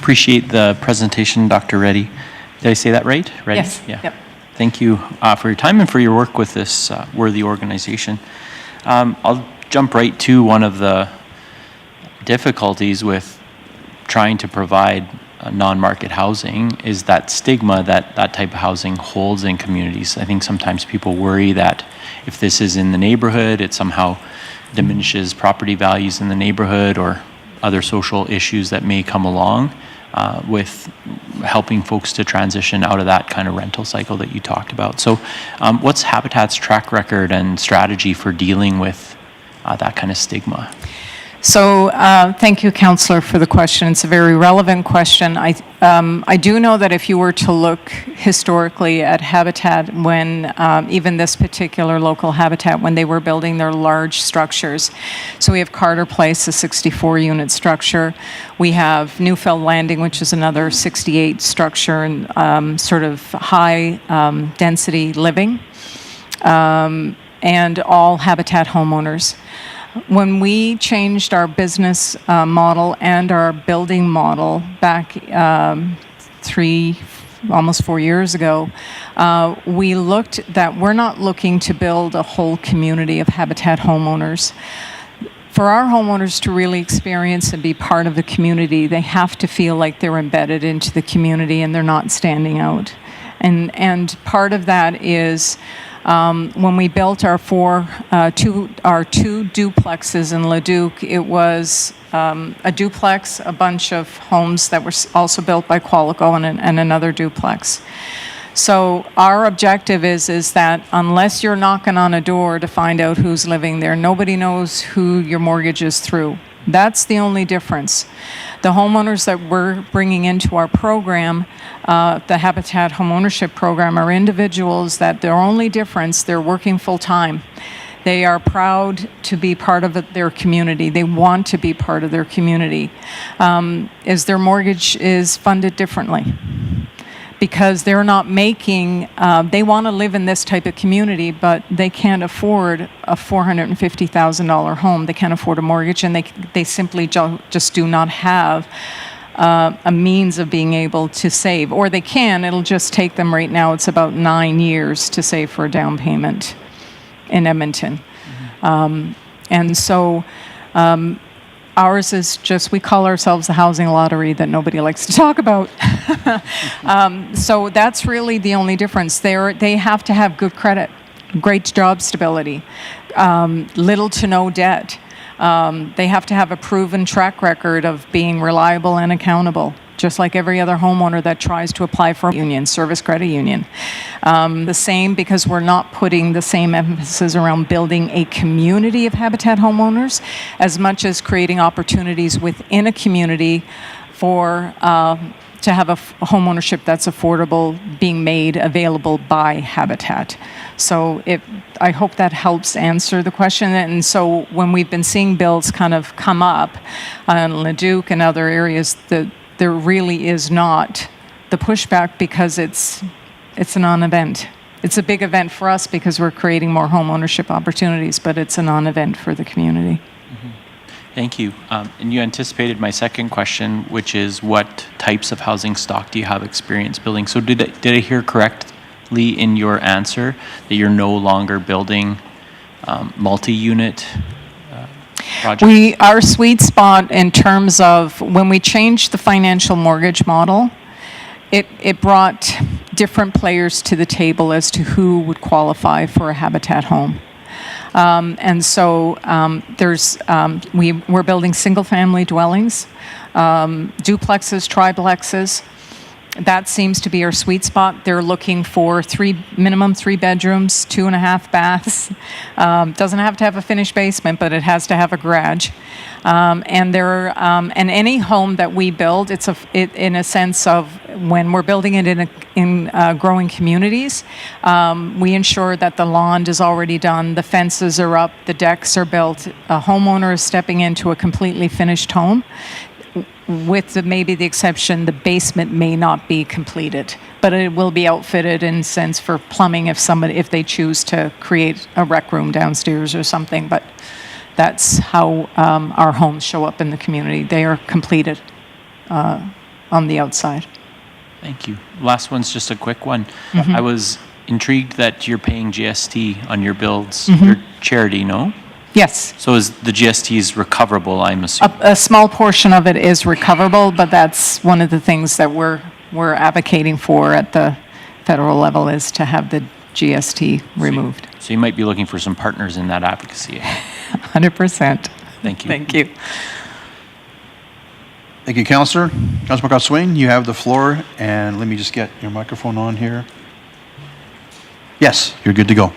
appreciate the presentation, Dr. Reddy. Did I say that right? Reddy? Yes. Yeah. Yep. Thank you for your time and for your work with this worthy organization. I'll jump right to one of the difficulties with trying to provide non-market housing is that stigma that that type of housing holds in communities. I think sometimes people worry that if this is in the neighborhood, it somehow diminishes property values in the neighborhood or other social issues that may come along with helping folks to transition out of that kind of rental cycle that you talked about. So what's Habitat's track record and strategy for dealing with that kind of stigma? So thank you, Councillor, for the question. It's a very relevant question. I do know that if you were to look historically at Habitat when, even this particular local Habitat, when they were building their large structures. So we have Carter Place, a 64-unit structure. We have Newfield Landing, which is another 68 structure and sort of high density living, and all Habitat homeowners. When we changed our business model and our building model back almost 4 years ago, we looked that we're not looking to build a whole community of Habitat homeowners. For our homeowners to really experience and be part of the community, they have to feel like they're embedded into the community and they're not standing out. And part of that is when we built our two duplexes in Leduc, it was a duplex, a bunch of homes that were also built by Qualico, and another duplex. So our objective is that unless you're knocking on a door to find out who's living there, nobody knows who your mortgage is through. That's the only difference. The homeowners that we're bringing into our program, the Habitat Homeownership Program, are individuals that their only difference, they're working full-time. They are proud to be part of their community. They want to be part of their community. Is their mortgage is funded differently. Because they're not making, they want to live in this type of community, but they can't afford a $450,000 home. They can't afford a mortgage, and they simply just do not have a means of being able to save. Or they can, it'll just take them right now, it's about 9 years to save for a down payment in Edmonton. Mm-hmm. And so, ours is just, we call ourselves the housing lottery that nobody likes to talk about. So that's really the only difference. They have to have good credit, great job stability, little to no debt. They have to have a proven track record of being reliable and accountable, just like every other homeowner that tries to apply for a union, service credit union. The same, because we're not putting the same emphasis around building a community of Habitat homeowners as much as creating opportunities within a community for to have a home ownership that's affordable being made available by Habitat. So I hope that helps answer the question. And so when we've been seeing bills kind of come up in Leduc and other areas, there really is not the pushback because it's a non-event. It's a big event for us because we're creating more home ownership opportunities, but it's a non-event for the community. Mm-hmm. Thank you. And you anticipated my second question, which is what types of housing stock do you have experience building? So did I hear correctly in your answer that you're no longer building multi-unit projects? Our sweet spot in terms of when we changed the financial mortgage model, it brought different players to the table as to who would qualify for a Habitat home. And so we're building single-family dwellings, duplexes, triplexes. That seems to be our sweet spot. They're looking for minimum 3 bedrooms, 2.5 baths. Doesn't have to have a finished basement, but it has to have a garage. And any home that we build, it's in a sense of when we're building it in growing communities, we ensure that the lawn is already done, the fences are up, the decks are built. A homeowner is stepping into a completely finished home. With maybe the exception, the basement may not be completed, but it will be outfitted in sense for plumbing if they choose to create a rec room downstairs or something. But that's how our homes show up in the community. They are completed on the outside. Thank you. Last one's just a quick one. I was intrigued that you're paying GST on your builds. Your charity, no? Yes. So is the GSTs recoverable, I'm assuming? A small portion of it is recoverable, but that's one of the things that we're advocating for at the federal level, is to have the GST removed. So you might be looking for some partners in that advocacy. 100%. Thank you. Thank you. Thank you, Councillor. Councillor McCobb-Swain, you have the floor, and let me just get your microphone on here. Yes, you're good to go.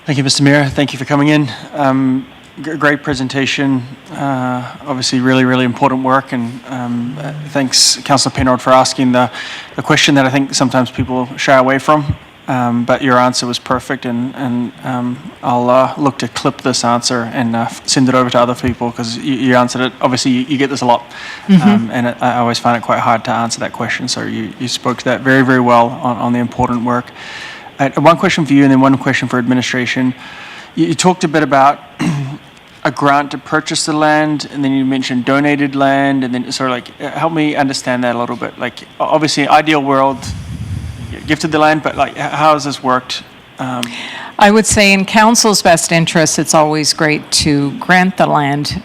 Thank you, Mr. Mayor. Thank you for coming in. Great presentation. Obviously, really, really important work. And thanks, Councillor Paynard, for asking the question that I think sometimes people shy away from. But your answer was perfect, and I'll look to clip this answer and send it over to other people, because you answered it. Obviously, you get this a lot, and I always find it quite hard to answer that question. So you spoke to that very, very well on the important work. One question for you, and then one question for administration. You talked a bit about a grant to purchase the land, and then you mentioned donated land, and then sort of like help me understand that a little bit. Like, obviously, ideal world, gifted the land, but like, how has this worked? I would say in council's best interest, it's always great to grant the land,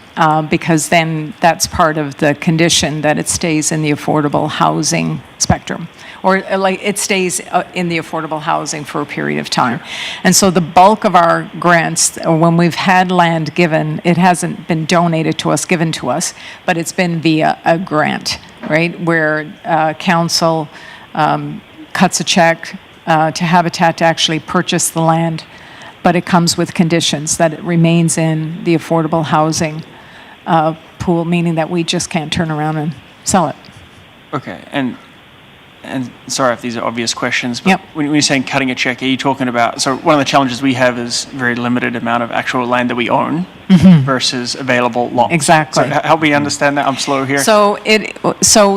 because then that's part of the condition that it stays in the affordable housing spectrum, or like it stays in the affordable housing for a period of time. And so the bulk of our grants, when we've had land given, it hasn't been donated to us, given to us, but it's been via a grant, right? Where council cuts a check to Habitat to actually purchase the land, but it comes with conditions that it remains in the affordable housing pool, meaning that we just can't turn around and sell it. Okay, and sorry if these are obvious questions, but Yep. when you're saying cutting a check, are you talking about, so one of the challenges we have is very limited amount of actual land that we own versus available lots. Exactly. So help me understand that. I'm slow here. So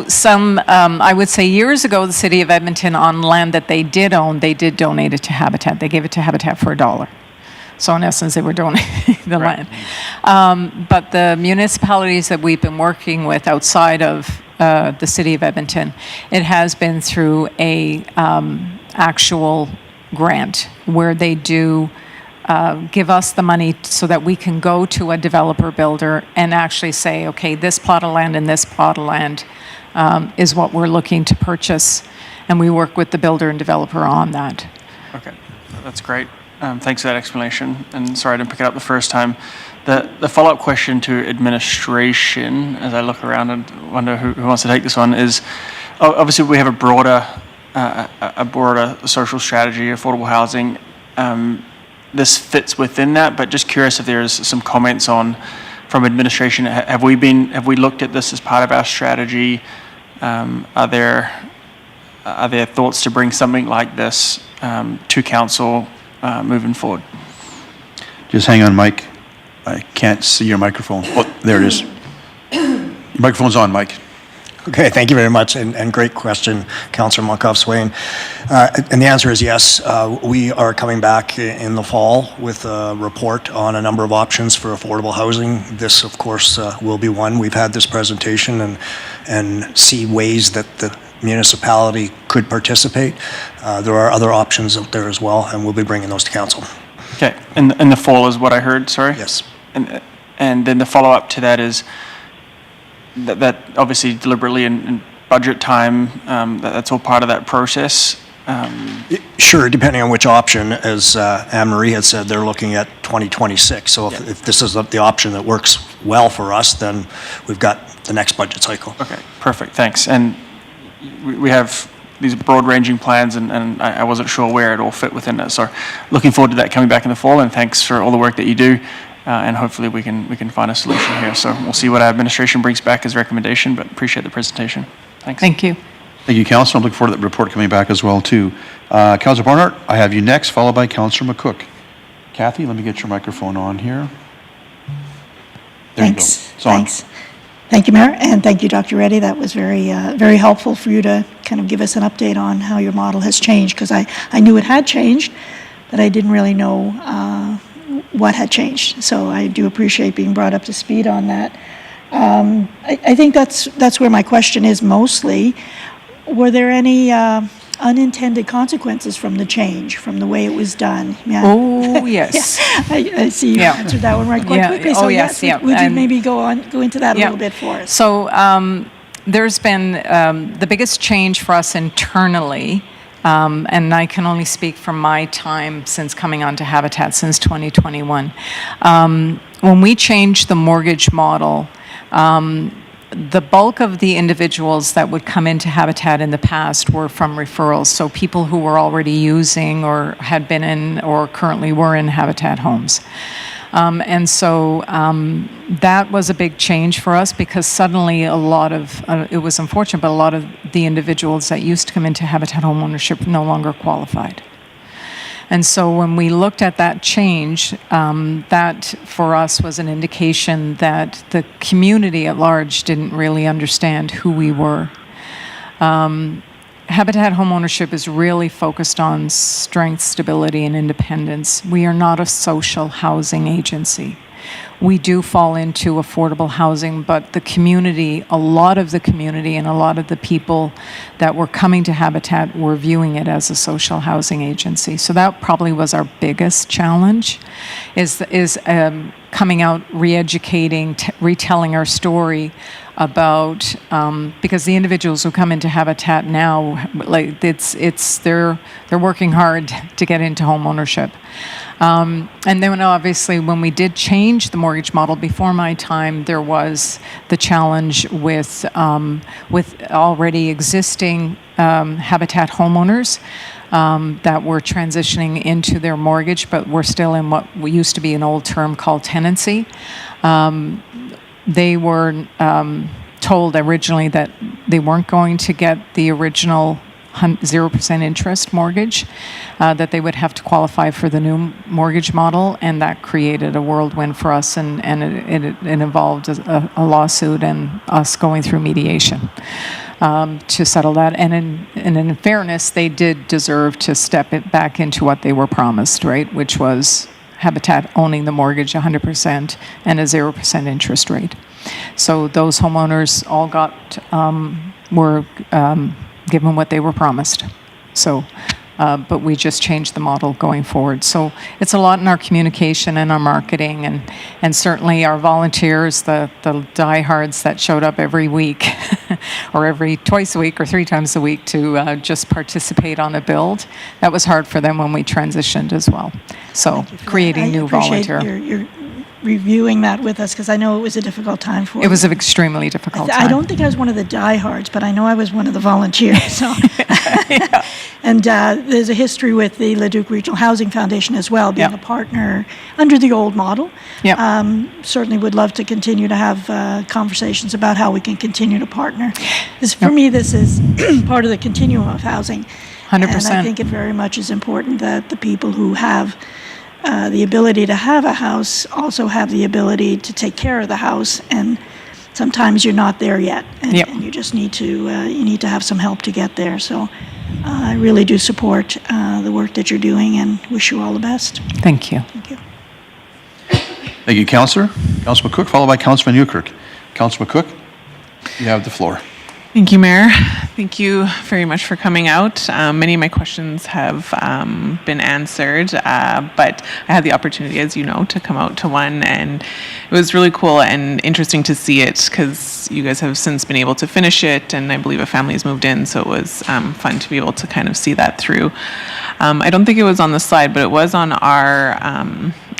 some, I would say years ago, the city of Edmonton, on land that they did own, they did donate it to Habitat. They gave it to Habitat for $1. So in essence, they were donating the land. But the municipalities that we've been working with outside of the city of Edmonton, it has been through a actual grant where they do give us the money so that we can go to a developer builder and actually say, okay, this plot of land and this plot of land is what we're looking to purchase. And we work with the builder and developer on that. Okay, that's great. Thanks for that explanation. And sorry I didn't pick it up the first time. The follow-up question to administration, as I look around and wonder who wants to take this one, is obviously we have a broader social strategy, affordable housing. This fits within that, but just curious if there's some comments from administration. Have we looked at this as part of our strategy? Are there thoughts to bring something like this to council moving forward? Just hang on, Mike. I can't see your microphone. Oh, there it is. Your microphone's on, Mike. Okay, thank you very much, and great question, Councillor McCobb-Swain. And the answer is yes. We are coming back in the fall with a report on a number of options for affordable housing. This, of course, will be one. We've had this presentation and see ways that the municipality could participate. There are other options out there as well, and we'll be bringing those to council. Okay, and the fall is what I heard, sorry? Yes. And then the follow-up to that is that obviously deliberately in budget time, that's all part of that process. Sure, depending on which option. As Anne-Marie had said, they're looking at 2026. So if this is the option that works well for us, then we've got the next budget cycle. Okay, perfect, thanks. And we have these broad-ranging plans, and I wasn't sure where it all fit within that. So looking forward to that coming back in the fall, and thanks for all the work that you do. And hopefully we can find a solution here. So we'll see what our administration brings back as recommendation, but appreciate the presentation. Thanks. Thank you. Thank you, Councillor. I'm looking forward to that report coming back as well, too. Councillor Barnhart, I have you next, followed by Councillor McCook. Kathy, let me get your microphone on here. There you go. It's on. Thanks. Thank you, Mayor, and thank you, Dr. Reddy. That was very helpful for you to kind of give us an update on how your model has changed, because I knew it had changed, but I didn't really know what had changed. So I do appreciate being brought up to speed on that. I think that's where my question is mostly. Were there any unintended consequences from the change, from the way it was done? Yeah. Oh, yes. I see you Yeah. answered that one right quite Yeah. quickly. Oh, So yes, yeah. would you And- maybe go into that a Yeah. little bit for us? So there's been the biggest change for us internally, and I can only speak from my time since coming on to Habitat since 2021. When we changed the mortgage model, the bulk of the individuals that would come into Habitat in the past were from referrals, so people who were already using or had been in or currently were in Habitat homes. And so that was a big change for us because suddenly a lot of, it was unfortunate, but a lot of the individuals that used to come into Habitat homeownership no longer qualified. And so when we looked at that change, that for us was an indication that the community at large didn't really understand who we were. Habitat homeownership is really focused on strength, stability, and independence. We are not a social housing agency. We do fall into affordable housing, but the community, a lot of the community and a lot of the people that were coming to Habitat were viewing it as a social housing agency. So that probably was our biggest challenge, is coming out, re-educating, retelling our story about, because the individuals who come into Habitat now, like they're working hard to get into homeownership. And then obviously when we did change the mortgage model before my time, there was the challenge with already existing Habitat homeowners that were transitioning into their mortgage, but were still in what used to be an old term called tenancy. They were told originally that they weren't going to get the original 0% interest mortgage, that they would have to qualify for the new mortgage model, and that created a whirlwind for us, and it involved a lawsuit and us going through mediation to settle that. And in fairness, they did deserve to step it back into what they were promised, right, which was Habitat owning the mortgage 100% and a 0% interest rate. So those homeowners all were given what they were promised. So, but we just changed the model going forward. So it's a lot in our communication and our marketing, and certainly our volunteers, the diehards that showed up every week, or twice a week or 3 times a week to just participate on a build. That was hard for them when we transitioned as well. So creating new volunteer. I appreciate your reviewing that with us, because I know it was a difficult time for you. It was an extremely difficult time. I don't think I was one of the diehards, but I know I was one of the volunteers. So. And there's a history with the Leduc Regional Housing Foundation as well, being a partner under the old model. Certainly would love to continue to have conversations about how we can continue to partner. For me, this is part of the continuum of housing. 100%. And I think it very much is important that the people who have the ability to have a house also have the ability to take care of the house, and sometimes you're not there yet, and you just need to have some help to get there. So I really do support the work that you're doing and wish you all the best. Thank you. Thank you. Thank you, Councillor. Councillor McCook, followed by Councillor Newkirk. Councillor McCook, you have the floor. Thank you, Mayor. Thank you very much for coming out. Many of my questions have been answered, but I had the opportunity, as you know, to come out to one, and it was really cool and interesting to see it because you guys have since been able to finish it, and I believe a family has moved in, so it was fun to be able to kind of see that through. I don't think it was on the slide, but it was on our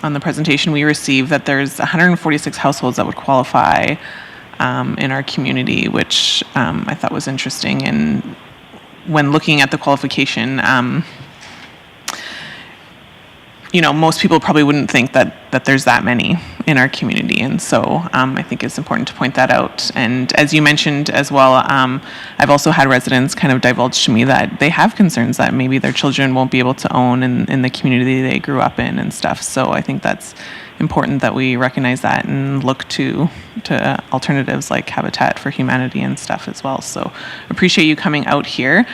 on the presentation we received that there's 146 households that would qualify in our community, which I thought was interesting. And when looking at the qualification, most people probably wouldn't think that there's that many in our community. And so I think it's important to point that out. And as you mentioned as well, I've also had residents kind of divulge to me that they have concerns that maybe their children won't be able to own in the community they grew up in and stuff. So I think that's important that we recognize that and look to alternatives like Habitat for Humanity and stuff as well. So appreciate you coming out here.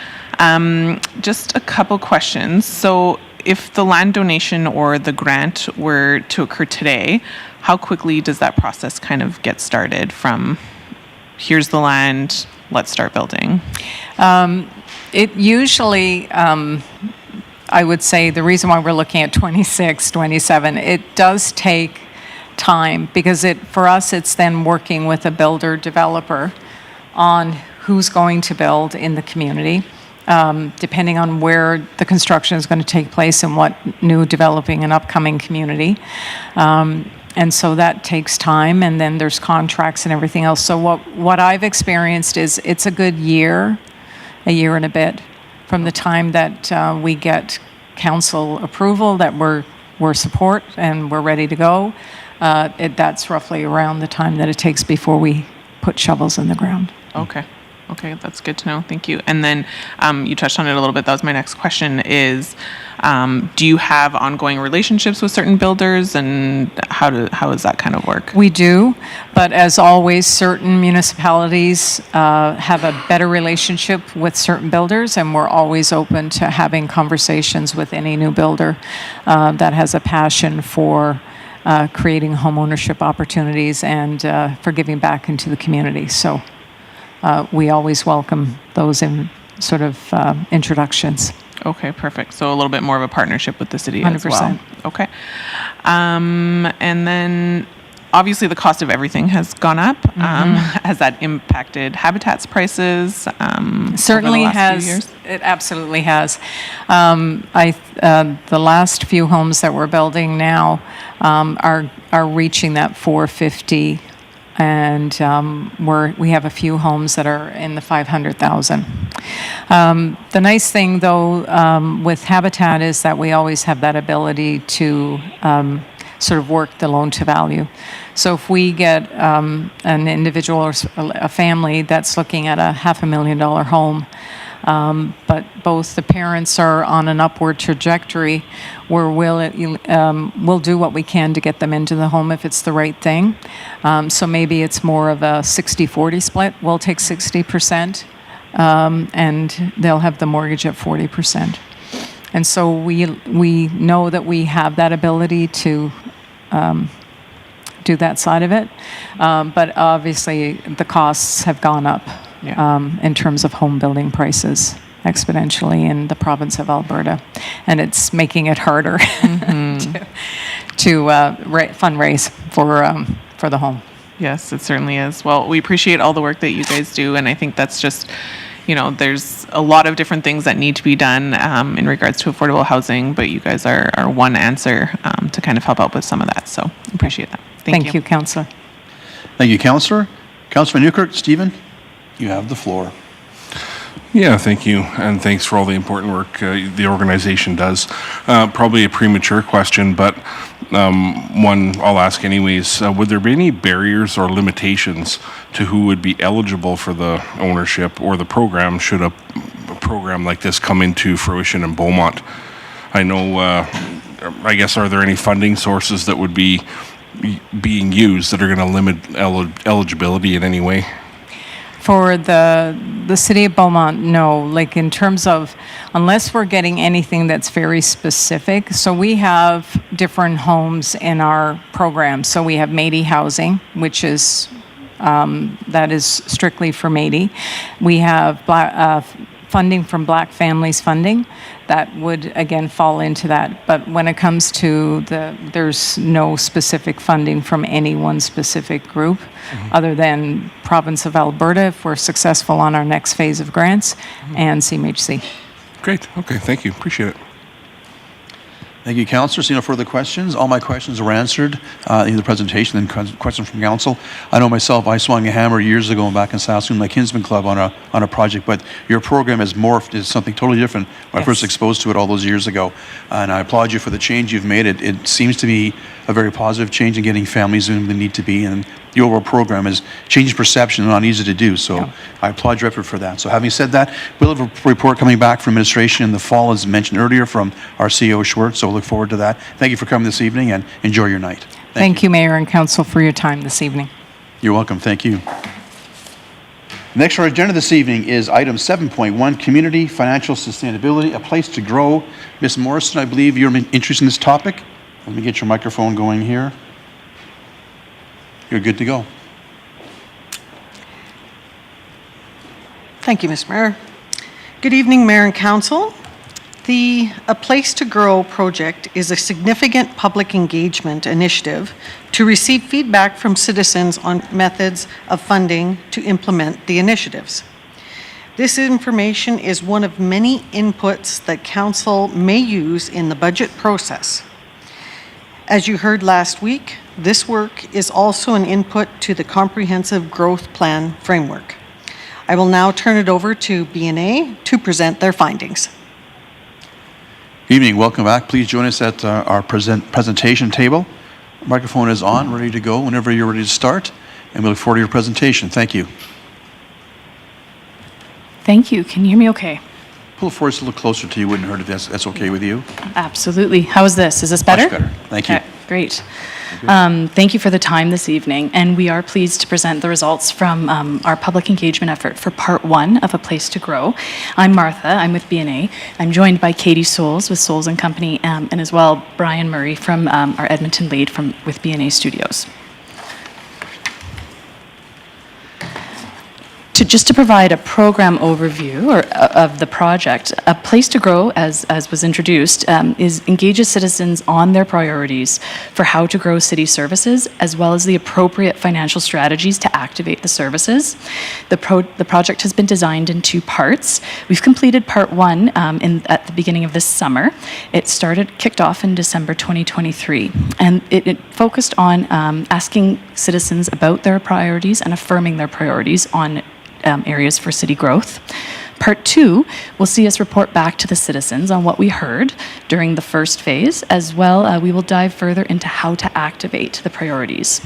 Just a couple questions. So if the land donation or the grant were to occur today, how quickly does that process kind of get started from here's the land, let's start building? It usually, I would say the reason why we're looking at 26, 27, it does take time because for us, it's then working with a builder developer on who's going to build in the community, depending on where the construction is going to take place and what new developing and upcoming community. And so that takes time, and then there's contracts and everything else. So what I've experienced is it's a good year and a bit from the time that we get council approval that we're support and we're ready to go. That's roughly around the time that it takes before we put shovels in the ground. Okay, that's good to know. Thank you. And then you touched on it a little bit. That was my next question is, do you have ongoing relationships with certain builders, and how does that kind of work? We do, but as always, certain municipalities have a better relationship with certain builders, and we're always open to having conversations with any new builder that has a passion for creating homeownership opportunities and for giving back into the community. So we always welcome those introductions. Okay, perfect. So a little bit more of a partnership with the city as well. 100%. Okay. And then obviously the cost of everything has gone up. Has that impacted Habitat's prices? Certainly over the last few has. years? It absolutely has. The last few homes that we're building now are reaching that 450. And we have a few homes that are in the 500,000. The nice thing, though, with Habitat is that we always have that ability to sort of work the loan to value. So if we get an individual or a family that's looking at a $500,000 home, but both the parents are on an upward trajectory, we'll do what we can to get them into the home if it's the right thing. So maybe it's more of a 60-40 split. We'll take 60%, and they'll have the mortgage at 40%. And so we know that we have that ability to do that side of it. But obviously, the costs have gone up. In terms of home building prices exponentially in the province of Alberta, and it's making it harder to fundraise for the home. Yes, it certainly is. Well, we appreciate all the work that you guys do, and I think that's just, there's a lot of different things that need to be done in regards to affordable housing, but you guys are one answer to kind of help out with some of that. So appreciate that. Thank you, Councillor. Thank you, Councillor. Councillor Newkirk, Stephen, you have the floor. Yeah, thank you, and thanks for all the important work the organization does. Probably a premature question, but one I'll ask anyways. Would there be any barriers or limitations to who would be eligible for the ownership or the program should a program like this come into fruition in Beaumont? I know, I guess, are there any funding sources that would be being used that are going to limit eligibility in any way? For the city of Beaumont, no. Like in terms of, unless we're getting anything that's very specific. So we have different homes in our program. So we have Métis Housing, which is, that is strictly for Métis. We have funding from Black Families Funding. That would, again, fall into that. But when it comes to there's no specific funding from any one specific group other than province of Alberta if we're successful on our next phase of grants and CMHC. Great. Okay. Thank you. Appreciate it. Thank you, Councillor. See no further questions. All my questions were answered in the presentation and questions from Council. I know myself, I swung a hammer years ago back in Saskatoon, my Kinsman Club on a project, but your program has morphed into something totally different when I first exposed to it all those years ago. And I applaud you for the change you've made. It seems to be a very positive change in getting families in the need to be, and the overall program has changed perception and not easy to do. So I applaud your effort for that. So having said that, we'll have a report coming back from administration in the fall, as mentioned earlier, from our CEO Schwartz. So we'll look forward to that. Thank you for coming this evening and enjoy your night. Thank you, Mayor and Council, for your time this evening. You're welcome. Thank you. Next on our agenda this evening is item 7.1, Community Financial Sustainability, a place to grow. Ms. Morrison, I believe you're interested in this topic. Let me get your microphone going here. You're good to go. Thank you, Mr. Mayor. Good evening, Mayor and Council. The A Place to Grow project is a significant public engagement initiative to receive feedback from citizens on methods of funding to implement the initiatives. This information is one of many inputs that Council may use in the budget process. As you heard last week, this work is also an input to the Comprehensive Growth Plan framework. I will now turn it over to BNA to present their findings. Evening, welcome back. Please join us at our presentation table. Microphone is on, ready to go whenever you're ready to start, and we look forward to your presentation. Thank you. Thank you. Can you hear me okay? Pull the force a little closer to you, wouldn't hurt if that's okay with you. Absolutely. How is this? Is this better? Much better. Thank you. Okay, great. Thank you for the time this evening, and we are pleased to present the results from our public engagement effort for Part 1 of A Place to Grow. I'm Martha, I'm with BNA. I'm joined by Katie Souls with Souls & Company, and as well Brian Murray from our Edmonton lead with BNA Studios. Just to provide a program overview of the project, A Place to Grow, as was introduced, engages citizens on their priorities for how to grow city services, as well as the appropriate financial strategies to activate the services. The project has been designed in 2 parts. We've completed Part 1 at the beginning of this summer. It kicked off in December 2023, and it focused on asking citizens about their priorities and affirming their priorities on areas for city growth. Part 2 will see us report back to the citizens on what we heard during the first phase. As well, we will dive further into how to activate the priorities.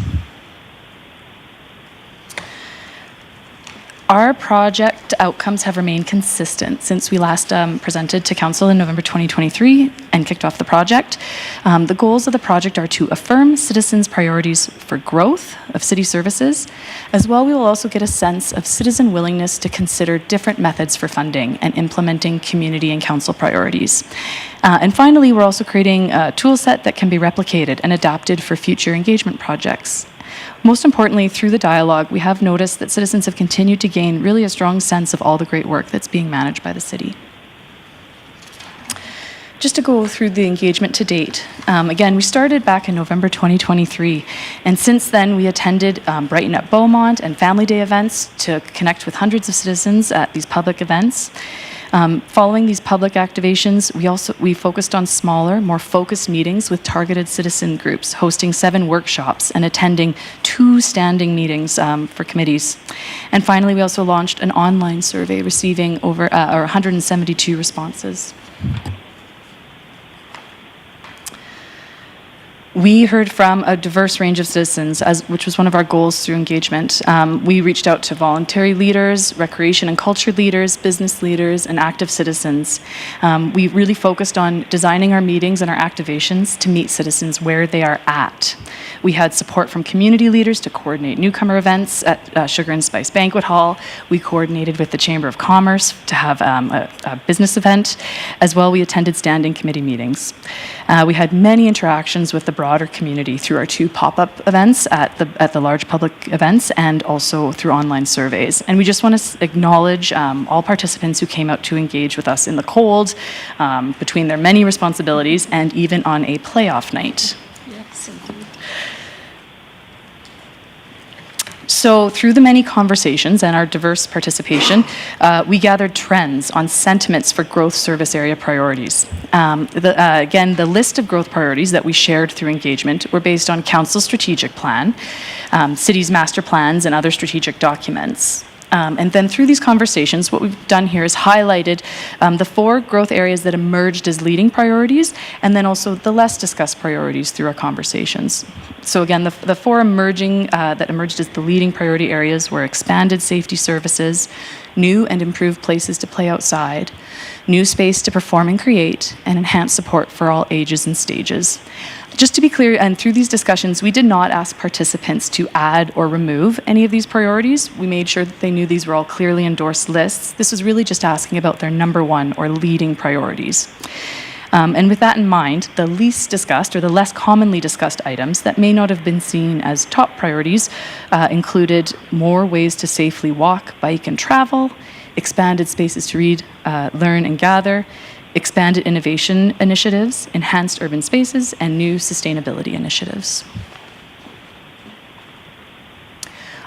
Our project outcomes have remained consistent since we last presented to Council in November 2023 and kicked off the project. The goals of the project are to affirm citizens' priorities for growth of city services. As well, we will also get a sense of citizen willingness to consider different methods for funding and implementing community and council priorities. And finally, we're also creating a tool set that can be replicated and adapted for future engagement projects. Most importantly, through the dialogue, we have noticed that citizens have continued to gain really a strong sense of all the great work that's being managed by the city. Just to go through the engagement to date, again, we started back in November 2023, and since then we attended Brighten Up Beaumont and Family Day events to connect with hundreds of citizens at these public events. Following these public activations, we focused on smaller, more focused meetings with targeted citizen groups, hosting 7 workshops and attending 2 standing meetings for committees. And finally, we also launched an online survey, receiving over 172 responses. We heard from a diverse range of citizens, which was one of our goals through engagement. We reached out to voluntary leaders, recreation and culture leaders, business leaders, and active citizens. We really focused on designing our meetings and our activations to meet citizens where they are at. We had support from community leaders to coordinate newcomer events at Sugar and Spice Banquet Hall. We coordinated with the Chamber of Commerce to have a business event. As well, we attended standing committee meetings. We had many interactions with the broader community through our 2 pop-up events at the large public events, and also through online surveys. And we just want to acknowledge all participants who came out to engage with us in the cold, between their many responsibilities, and even on a playoff night. Yes, indeed. So through the many conversations and our diverse participation, we gathered trends on sentiments for growth service area priorities. Again, the list of growth priorities that we shared through engagement were based on Council's strategic plan, cities' master plans, and other strategic documents. And then through these conversations, what we've done here is highlighted the 4 growth areas that emerged as leading priorities, and then also the less discussed priorities through our conversations. So again, the 4 that emerged as the leading priority areas were expanded safety services, new and improved places to play outside, new space to perform and create, and enhanced support for all ages and stages. Just to be clear, and through these discussions, we did not ask participants to add or remove any of these priorities. We made sure that they knew these were all clearly endorsed lists. This was really just asking about their number one or leading priorities. And with that in mind, the least discussed or the less commonly discussed items that may not have been seen as top priorities included more ways to safely walk, bike, and travel, expanded spaces to read, learn, and gather, expanded innovation initiatives, enhanced urban spaces, and new sustainability initiatives.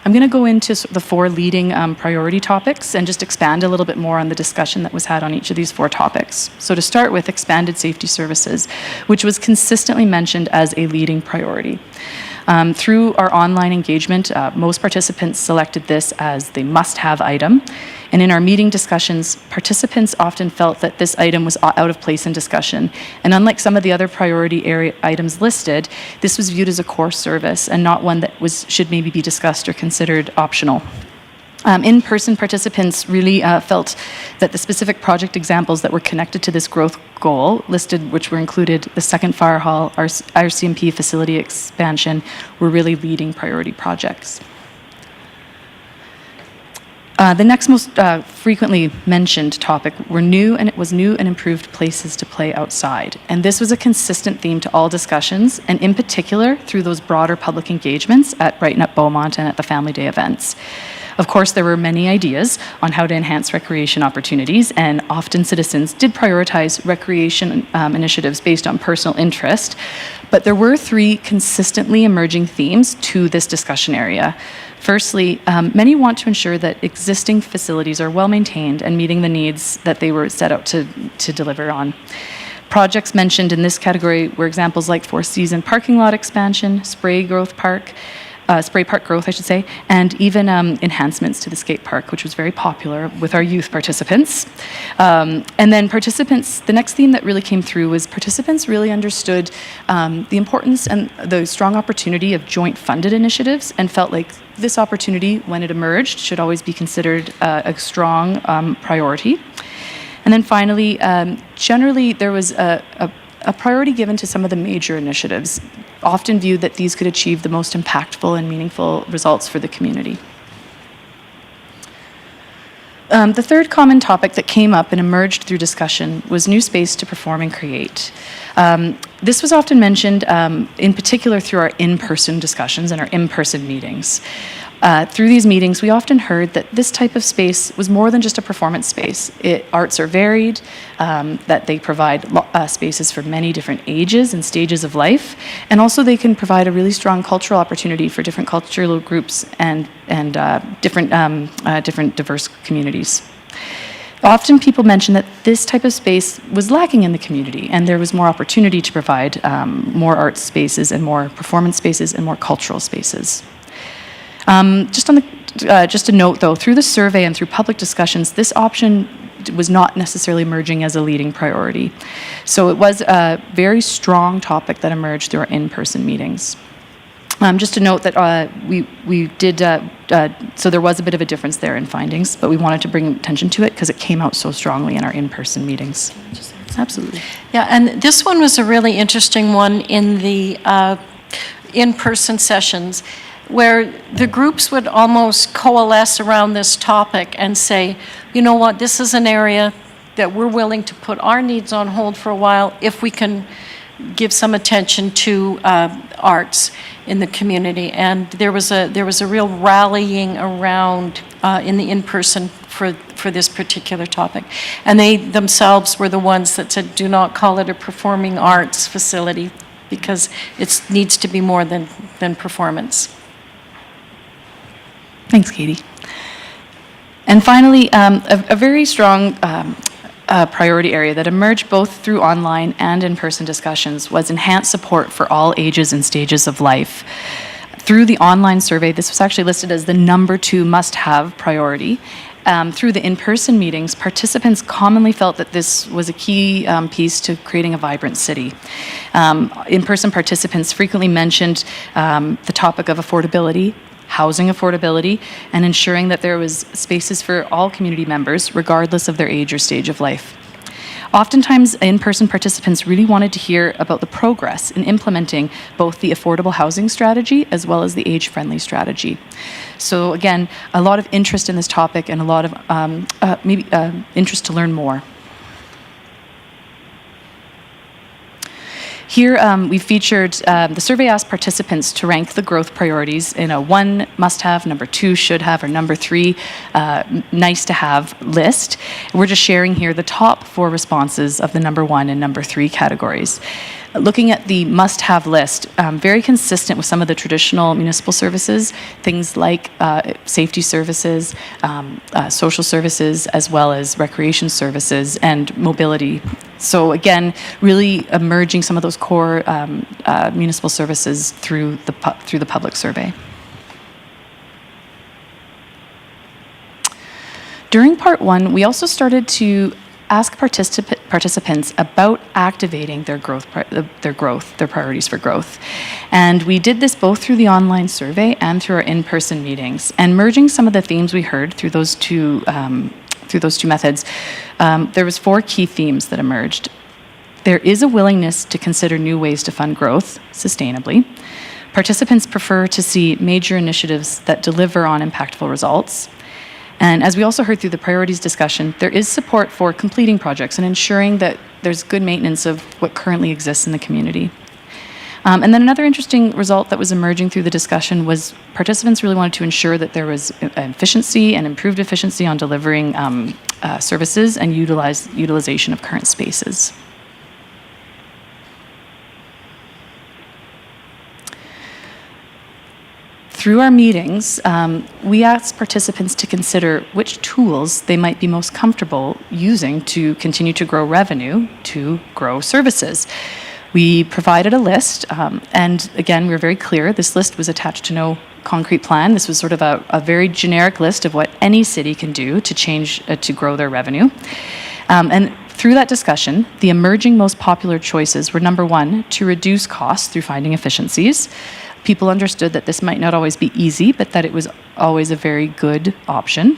I'm going to go into the four leading priority topics and just expand a little bit more on the discussion that was had on each of these four topics. So to start with, expanded safety services, which was consistently mentioned as a leading priority. Through our online engagement, most participants selected this as the must-have item. And in our meeting discussions, participants often felt that this item was out of place in discussion. And unlike some of the other priority area items listed, this was viewed as a core service and not one that should maybe be discussed or considered optional. In-person participants really felt that the specific project examples that were connected to this growth goal listed, which were included the second fire hall, our RCMP facility expansion, were really leading priority projects. The next most frequently mentioned topic were new and improved places to play outside. And this was a consistent theme to all discussions, and in particular through those broader public engagements at Brighten Up Beaumont and at the Family Day events. Of course, there were many ideas on how to enhance recreation opportunities, and often citizens did prioritize recreation initiatives based on personal interest. But there were three consistently emerging themes to this discussion area. Firstly, many want to ensure that existing facilities are well maintained and meeting the needs that they were set out to deliver on. Projects mentioned in this category were examples like Four Seasons parking lot expansion, Spray Park growth, I should say, and even enhancements to the skate park, which was very popular with our youth participants. And then participants, the next theme that really came through was participants really understood the importance and the strong opportunity of joint funded initiatives and felt like this opportunity, when it emerged, should always be considered a strong priority. And then finally, generally there was a priority given to some of the major initiatives, often viewed that these could achieve the most impactful and meaningful results for the community. The third common topic that came up and emerged through discussion was new space to perform and create. This was often mentioned in particular through our in-person discussions and our in-person meetings. Through these meetings, we often heard that this type of space was more than just a performance space. Arts are varied, that they provide spaces for many different ages and stages of life, and also they can provide a really strong cultural opportunity for different cultural groups and different diverse communities. Often people mention that this type of space was lacking in the community, and there was more opportunity to provide more art spaces and more performance spaces and more cultural spaces. Just a note, though, through the survey and through public discussions, this option was not necessarily emerging as a leading priority. So it was a very strong topic that emerged through our in-person meetings. Just to note that we did, so there was a bit of a difference there in findings, but we wanted to bring attention to it because it came out so strongly in our in-person meetings. Absolutely. Yeah, and this one was a really interesting one in the in-person sessions, where the groups would almost coalesce around this topic and say, you know what, this is an area that we're willing to put our needs on hold for a while if we can give some attention to arts in the community. And there was a real rallying around in the in-person for this particular topic. And they themselves were the ones that said, do not call it a performing arts facility, because it needs to be more than performance. Thanks, Katie. And finally, a very strong priority area that emerged both through online and in-person discussions was enhanced support for all ages and stages of life. Through the online survey, this was actually listed as the number 2 must-have priority. Through the in-person meetings, participants commonly felt that this was a key piece to creating a vibrant city. In-person participants frequently mentioned the topic of affordability, housing affordability, and ensuring that there was spaces for all community members, regardless of their age or stage of life. Oftentimes, in-person participants really wanted to hear about the progress in implementing both the affordable housing strategy as well as the age-friendly strategy. So again, a lot of interest in this topic and a lot of interest to learn more. Here, we featured, the survey asked participants to rank the growth priorities in a 1 must-have, number 2 should-have, or number 3 nice-to-have list. We're just sharing here the top 4 responses of the number 1 and number 3 categories. Looking at the must-have list, very consistent with some of the traditional municipal services, things like safety services, social services, as well as recreation services and mobility. So again, really emerging some of those core municipal services through the public survey. During part 1, we also started to ask participants about activating their priorities for growth. And we did this both through the online survey and through our in-person meetings. And merging some of the themes we heard through those two methods, there was 4 key themes that emerged. There is a willingness to consider new ways to fund growth sustainably. Participants prefer to see major initiatives that deliver on impactful results. And as we also heard through the priorities discussion, there is support for completing projects and ensuring that there's good maintenance of what currently exists in the community. And then another interesting result that was emerging through the discussion was participants really wanted to ensure that there was efficiency and improved efficiency on delivering services and utilization of current spaces. Through our meetings, we asked participants to consider which tools they might be most comfortable using to continue to grow revenue, to grow services. We provided a list, and again, we were very clear, this list was attached to no concrete plan. This was sort of a very generic list of what any city can do to change, to grow their revenue. And through that discussion, the emerging most popular choices were, number 1, to reduce costs through finding efficiencies. People understood that this might not always be easy, but that it was always a very good option.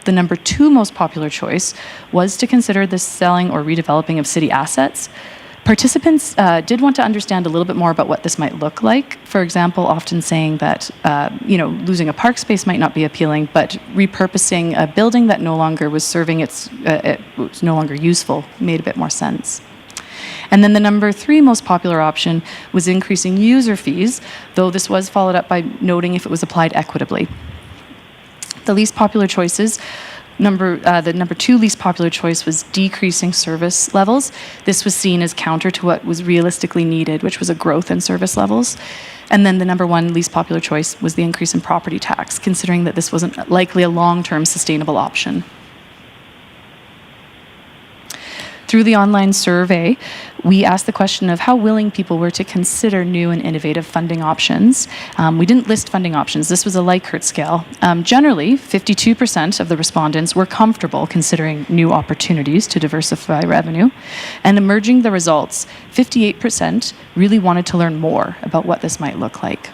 The number 2 most popular choice was to consider the selling or redeveloping of city assets. Participants did want to understand a little bit more about what this might look like. For example, often saying that losing a park space might not be appealing, but repurposing a building that no longer was serving it was no longer useful made a bit more sense. And then the number 3 most popular option was increasing user fees, though this was followed up by noting if it was applied equitably. The least popular choices, the number 2 least popular choice was decreasing service levels. This was seen as counter to what was realistically needed, which was a growth in service levels. And then the number 1 least popular choice was the increase in property tax, considering that this wasn't likely a long-term sustainable option. Through the online survey, we asked the question of how willing people were to consider new and innovative funding options. We didn't list funding options. This was a Likert scale. Generally, 52% of the respondents were comfortable considering new opportunities to diversify revenue. And emerging the results, 58% really wanted to learn more about what this might look like.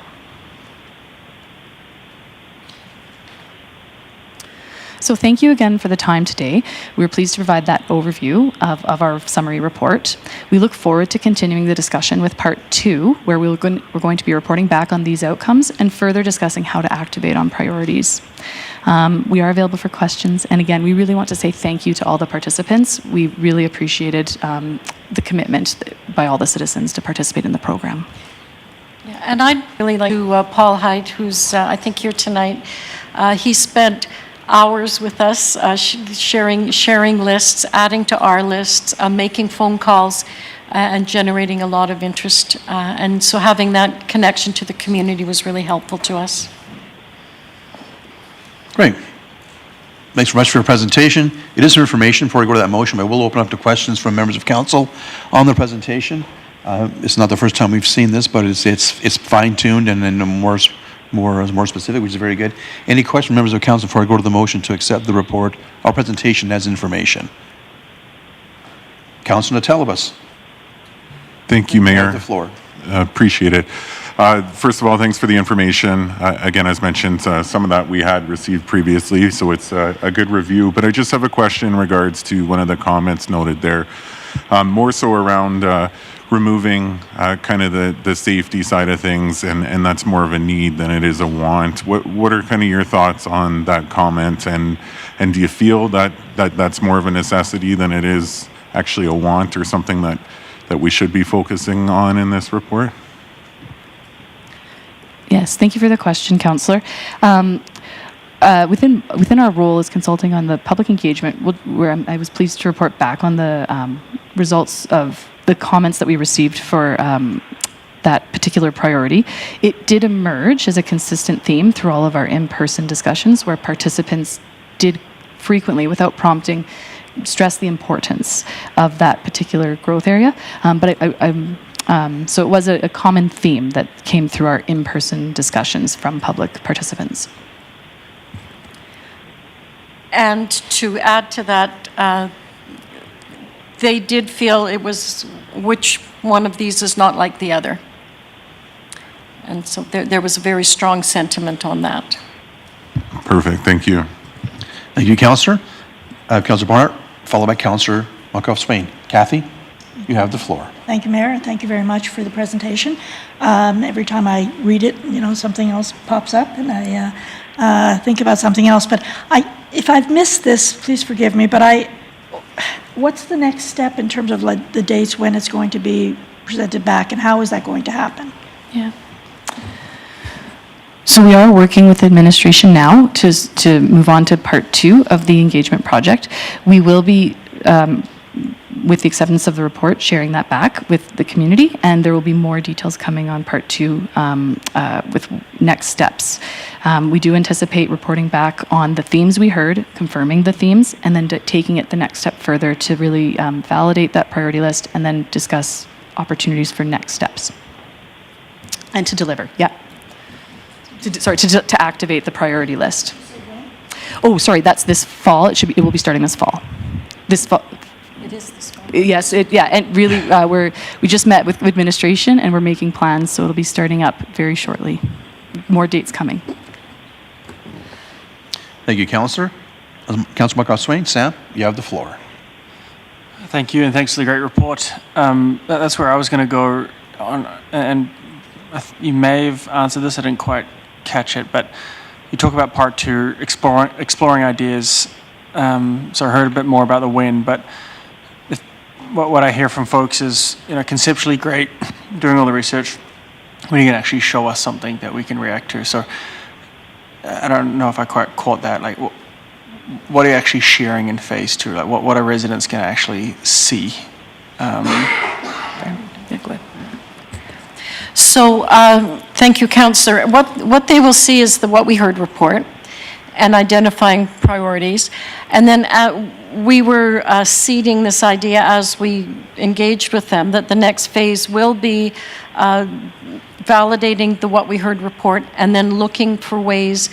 So thank you again for the time today. We're pleased to provide that overview of our summary report. We look forward to continuing the discussion with part 2, where we're going to be reporting back on these outcomes and further discussing how to activate on priorities. We are available for questions. And again, we really want to say thank you to all the participants. We really appreciated the commitment by all the citizens to participate in the program. Yeah, and I'd really like to Paul Height, who's I think here tonight. He spent hours with us, sharing lists, adding to our lists, making phone calls, and generating a lot of interest. And so having that connection to the community was really helpful to us. Great. Thanks very much for your presentation. It is some information before we go to that motion, but we'll open up to questions from members of council on the presentation. It's not the first time we've seen this, but it's fine-tuned and then more specific, which is very good. Any questions, members of council, before I go to the motion to accept the report, our presentation as information? Councilor Telebus. Thank you, Mayor. The floor. Appreciate it. First of all, thanks for the information. Again, as mentioned, some of that we had received previously, so it's a good review. But I just have a question in regards to one of the comments noted there, more so around removing kind of the safety side of things, and that's more of a need than it is a want. What are kind of your thoughts on that comment, and do you feel that that's more of a necessity than it is actually a want, or something that we should be focusing on in this report? Yes, thank you for the question, Councillor. Within our role as consulting on the public engagement, where I was pleased to report back on the results of the comments that we received for that particular priority, it did emerge as a consistent theme through all of our in-person discussions, where participants did frequently, without prompting, stress the importance of that particular growth area. So it was a common theme that came through our in-person discussions from public participants. And to add to that, they did feel it was which one of these is not like the other. And so there was a very strong sentiment on that. Perfect, thank you. Thank you, Councillor. Councillor Barnhart, followed by Councillor Malkoff-Swain. Kathy, you have the floor. Thank you, Mayor, and thank you very much for the presentation. Every time I read it, something else pops up, and I think about something else. But if I've missed this, please forgive me, but what's the next step in terms of the dates when it's going to be presented back, and how is that going to happen? Yeah. So we are working with administration now to move on to part 2 of the engagement project. We will be, with the acceptance of the report, sharing that back with the community, and there will be more details coming on part 2 with next steps. We do anticipate reporting back on the themes we heard, confirming the themes, and then taking it the next step further to really validate that priority list and then discuss opportunities for next steps. And to deliver, yeah. To activate the priority list. Oh, sorry, that's this fall. It will be starting this fall. This fall. It is this fall. Yes, and really, we just met with administration and we're making plans, so it'll be starting up very shortly. More dates coming. Thank you, Councillor. Councillor Malkoff-Swain. Sam, you have the floor. Thank you, and thanks for the great report. That's where I was going to go on, and you may have answered this. I didn't quite catch it, but you talk about part 2, exploring ideas. So I heard a bit more about the when, but what I hear from folks is, conceptually great, doing all the research, when you can actually show us something that we can react to. So I don't know if I quite caught that. Like, what are you actually sharing in phase 2? Like, what are residents going to actually see? So, thank you, Councillor. What they will see is the What We Heard report and identifying priorities. And then we were seeding this idea as we engaged with them that the next phase will be validating the What We Heard report and then looking for ways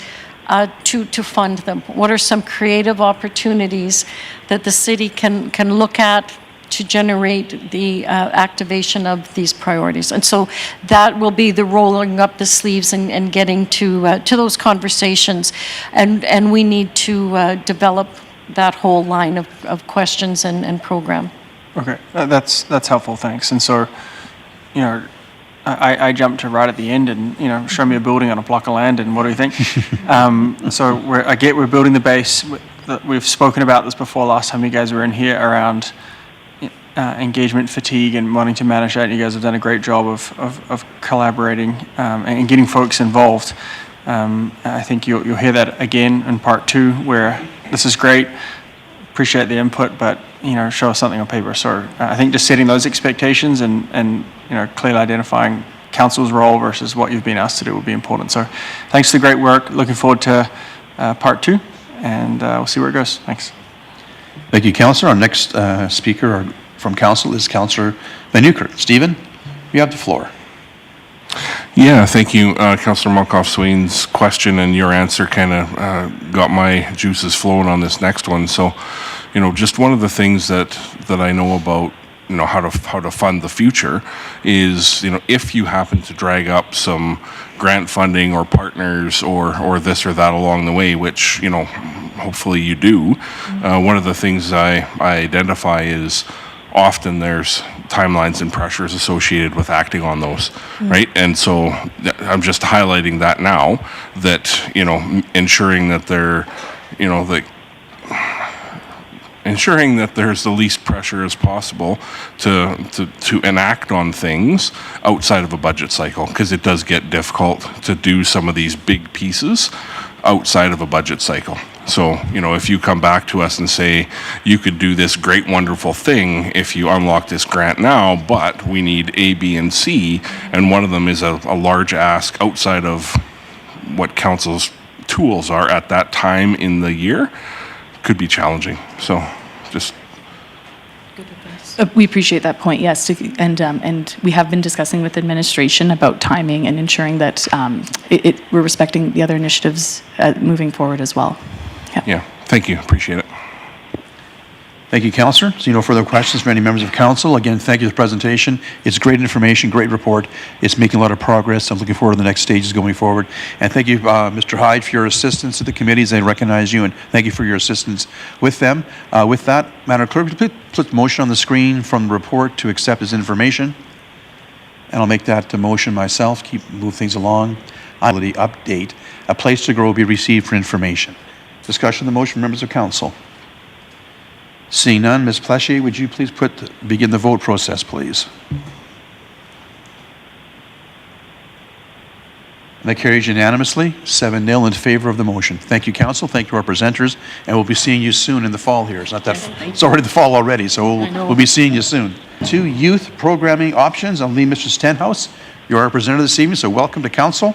to fund them. What are some creative opportunities that the city can look at to generate the activation of these priorities? And so that will be the rolling up the sleeves and getting to those conversations. And we need to develop that whole line of questions and program. Okay, that's helpful, thanks. And so, I jumped to right at the end and, show me a building on a block of land and what do you think? So we're building the base. We've spoken about this before last time you guys were in here around engagement fatigue and wanting to manage that. You guys have done a great job of collaborating and getting folks involved. I think you'll hear that again in part 2, where this is great, appreciate the input, but show us something on paper. So I think just setting those expectations and clearly identifying council's role versus what you've been asked to do will be important. So thanks for the great work. Looking forward to part 2, and we'll see where it goes. Thanks. Thank you, Councillor. Our next speaker from Council is Councillor Van Nieuwkerk. Stephen, you have the floor. Yeah, thank you. Councillor Malkoff-Swain's question and your answer kind of got my juices flowing on this next one. So, just one of the things that I know about how to fund the future is, if you happen to drag up some grant funding or partners or this or that along the way, which, hopefully you do. One of the things I identify is often there's timelines and pressures associated with acting on those, right? And so I'm just highlighting that now, that, ensuring that ensuring that there's the least pressure as possible to enact on things outside of a budget cycle, because it does get difficult to do some of these big pieces outside of a budget cycle. So, if you come back to us and say, you could do this great, wonderful thing if you unlock this grant now, but we need A, B, and C, and one of them is a large ask outside of what council's tools are at that time in the year, could be challenging. So, just... We appreciate that point, yes, and we have been discussing with administration about timing and ensuring that we're respecting the other initiatives moving forward as well. Yeah, thank you, appreciate it. Thank you, Councillor. So no further questions from any members of council. Again, thank you for the presentation. It's great information, great report. It's making a lot of progress. I'm looking forward to the next stages going forward. And thank you, Mr. Hyde, for your assistance to the committees. I recognize you, and thank you for your assistance with them. With that, Madam Clerk, please put the motion on the screen from the report to accept as information. And I'll make that motion myself, move things along. Update, a place to grow will be received for information. Discussion of the motion, members of council. Seeing none, Ms. Pleshy, would you please begin the vote process, please? And that carries unanimously, 7-0 in favor of the motion. Thank you, council. Thank you, our presenters, and we'll be seeing you soon in the fall here. It's not that it's already the fall already, so we'll be seeing you soon. 2 youth programming options. I'll leave Mr. Stenhouse. You're our presenter this evening, so welcome to council,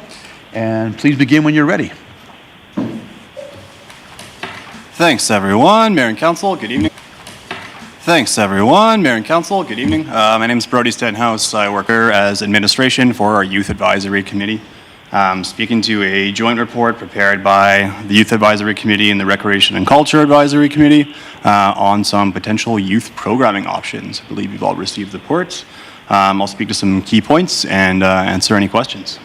and please begin when you're ready. Thanks, everyone. Mayor and Council, good evening. Thanks, everyone. Mayor and Council, good evening. My name is Brody Stenhouse. I work here as administration for our Youth Advisory Committee. Speaking to a joint report prepared by the Youth Advisory Committee and the Recreation and Culture Advisory Committee on some potential youth programming options. I believe you've all received the reports. I'll speak to some key points and answer any questions.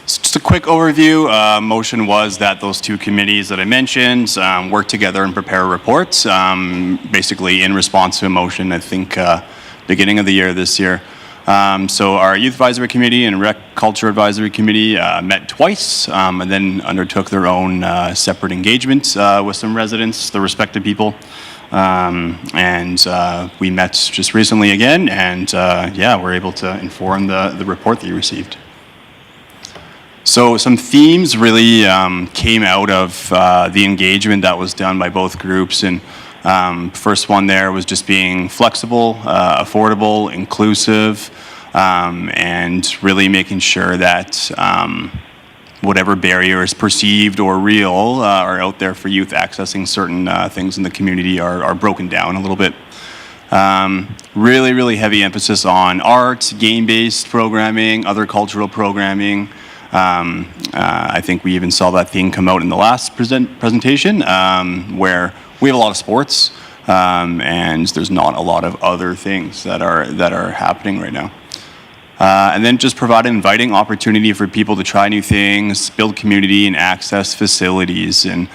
Just a quick overview. Motion was that those 2 committees that I mentioned work together and prepare reports, basically in response to a motion, I think, beginning of the year this year. So our Youth Advisory Committee and Rec Culture Advisory Committee met twice and then undertook their own separate engagements with some residents, the respective people. And we met just recently again, and we're able to inform the report that you received. So some themes really came out of the engagement that was done by both groups. And first one there was just being flexible, affordable, inclusive, and really making sure that whatever barriers, perceived or real, are out there for youth accessing certain things in the community are broken down a little bit. Really, really heavy emphasis on art, game-based programming, other cultural programming. I think we even saw that theme come out in the last presentation, where we have a lot of sports, and there's not a lot of other things that are happening right now. And then just provide an inviting opportunity for people to try new things, build community, and access facilities. And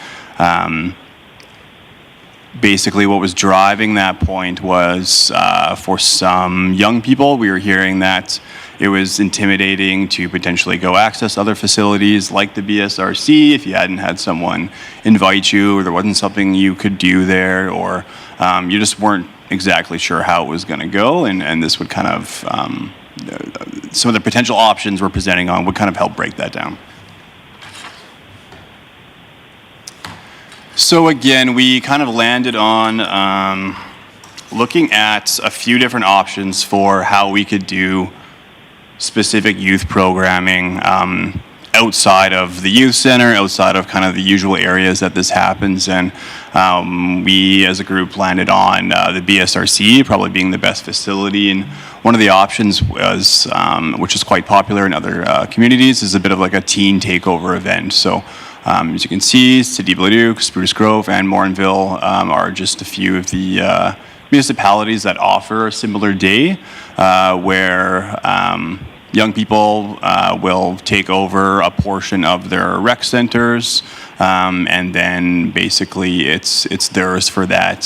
basically what was driving that point was for some young people, we were hearing that it was intimidating to potentially go access other facilities like the BSRC if you hadn't had someone invite you, or there wasn't something you could do there, or you just weren't exactly sure how it was going to go. And this would kind of, some of the potential options we're presenting on would kind of help break that down. So again, we kind of landed on looking at a few different options for how we could do specific youth programming outside of the youth center, outside of kind of the usual areas that this happens. And we as a group landed on the BSRC probably being the best facility. And one of the options was, which is quite popular in other communities, is a bit of like a teen takeover event. So As you can see, City of Leduc, Spruce Grove, and Morinville are just a few of the municipalities that offer a similar day where young people will take over a portion of their rec centers, and then basically it's theirs for that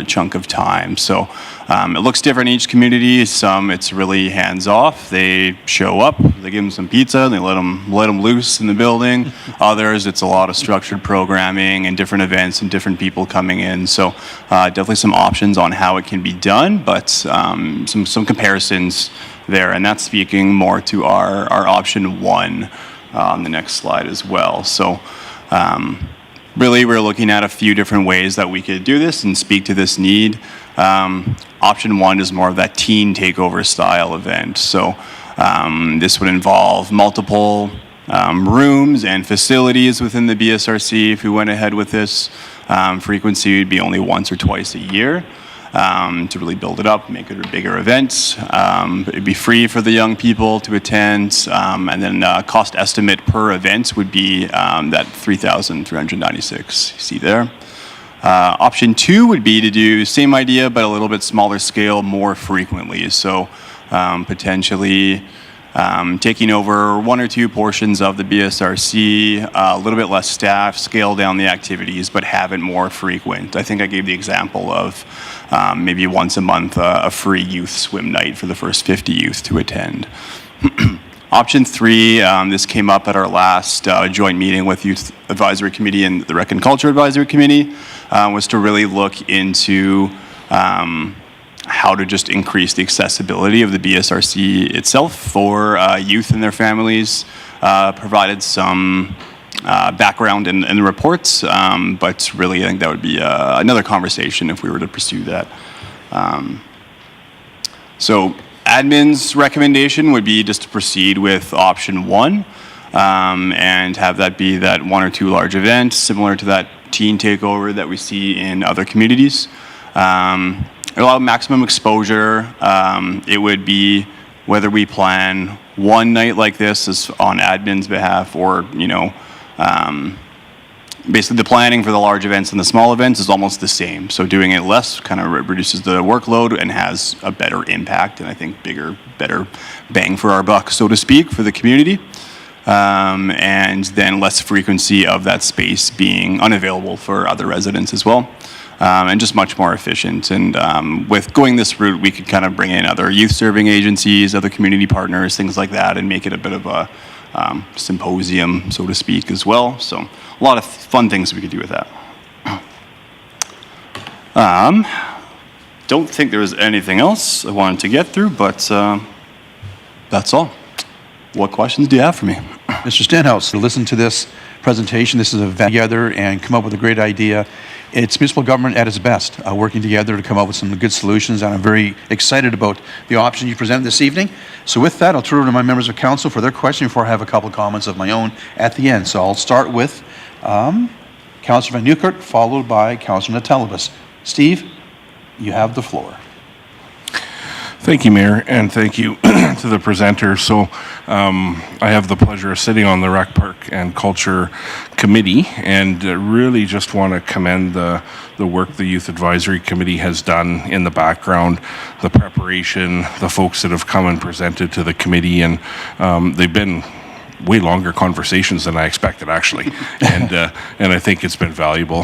chunk of time. So it looks different in each community. Some it's really hands off. They show up, they give them some pizza, they let them loose in the building. Others it's a lot of structured programming and different events and different people coming in. So definitely some options on how it can be done, but some comparisons there, and that's speaking more to our option 1 on the next slide as well. So really we're looking at a few different ways that we could do this and speak to this need. Option 1 is more of that teen takeover style event. So this would involve multiple rooms and facilities within the BSRC. If we went ahead with this, frequency would be only once or twice a year. To really build it up, make it a bigger event. It'd be free for the young people to attend, and then cost estimate per event would be that $3,396 you see there. Option 2 would be to do same idea but a little bit smaller scale more frequently. So potentially taking over 1 or 2 portions of the BSRC, a little bit less staff, scale down the activities, but have it more frequent. I think I gave the example of maybe once a month a free youth swim night for the first 50 youth to attend. Option 3, this came up at our last joint meeting with Youth Advisory Committee and the Rec and Culture Advisory Committee, was to really look into how to just increase the accessibility of the BSRC itself for youth and their families. Provided some background in the reports, but really I think that would be another conversation if we were to pursue that. So admin's recommendation would be just to proceed with option 1 and have that be that 1 or 2 large events similar to that teen takeover that we see in other communities. Allow maximum exposure. It would be whether we plan one night like this is on admin's behalf or, basically the planning for the large events and the small events is almost the same. So doing it less kind of reduces the workload and has a better impact and I think better bang for our buck, so to speak, for the community. And then less frequency of that space being unavailable for other residents as well. And just much more efficient. And with going this route, we could kind of bring in other youth serving agencies, other community partners, things like that, and make it a bit of a symposium, so to speak, as well. So a lot of fun things we could do with that. Don't think there was anything else I wanted to get through, but that's all. What questions do you have for me? Mr. Stenhouse, to listen to this presentation, this is a event together and come up with a great idea. It's municipal government at its best, working together to come up with some good solutions, and I'm very excited about the option you presented this evening. So with that, I'll turn it over to my members of council for their question before I have a couple of comments of my own at the end. So I'll start with Councillor Van Nieuwkerk, followed by Councillor Natelibus. Steve, you have the floor. Thank you, Mayor, and thank you to the presenter. So I have the pleasure of sitting on the Rec Park and Culture Committee and really just want to commend the work the Youth Advisory Committee has done in the background, the preparation, the folks that have come and presented to the committee, and they've been way longer conversations than I expected, actually, and I think it's been valuable.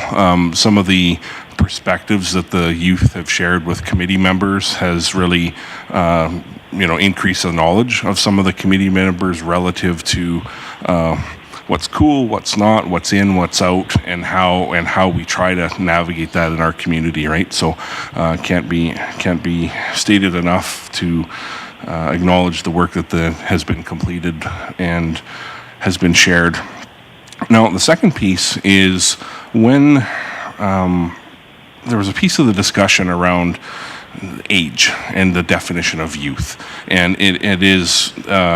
Some of the perspectives that the youth have shared with committee members has really, increased the knowledge of some of the committee members relative to what's cool, what's not, what's in, what's out, and how we try to navigate that in our community, right? So can't be stated enough to acknowledge the work that has been completed and has been shared. Now, the second piece is when there was a piece of the discussion around age and the definition of youth, and it is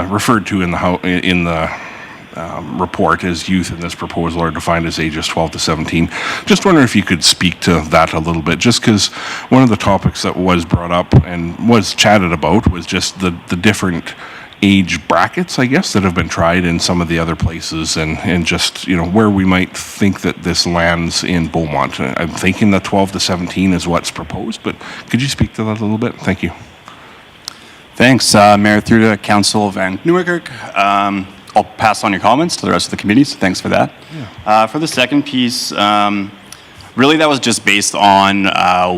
referred to in the report as youth in this proposal are defined as ages 12 to 17. Just wondering if you could speak to that a little bit, just because one of the topics that was brought up and was chatted about was just the different age brackets, I guess, that have been tried in some of the other places, and just, where we might think that this lands in Beaumont. I'm thinking the 12 to 17 is what's proposed, but could you speak to that a little bit? Thank you. Thanks, Mayor, through to Council Van Nieuwerkerk. I'll pass on your comments to the rest of the committee, so thanks for that. Yeah. For the second piece, really that was just based on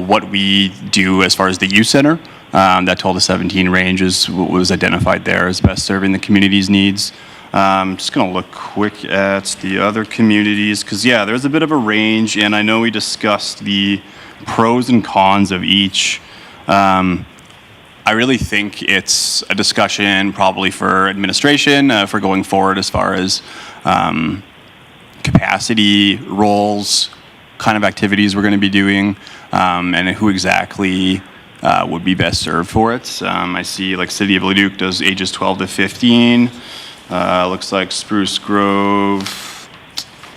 what we do as far as the youth center. That 12 to 17 range was identified there as best serving the community's needs. Just going to look quick at the other communities, because, yeah, there's a bit of a range, and I know we discussed the pros and cons of each. I really think it's a discussion probably for administration, for going forward as far as capacity, roles, kind of activities we're going to be doing, and who exactly would be best served for it. I see like City of Leduc does ages 12 to 15. Looks like Spruce Grove,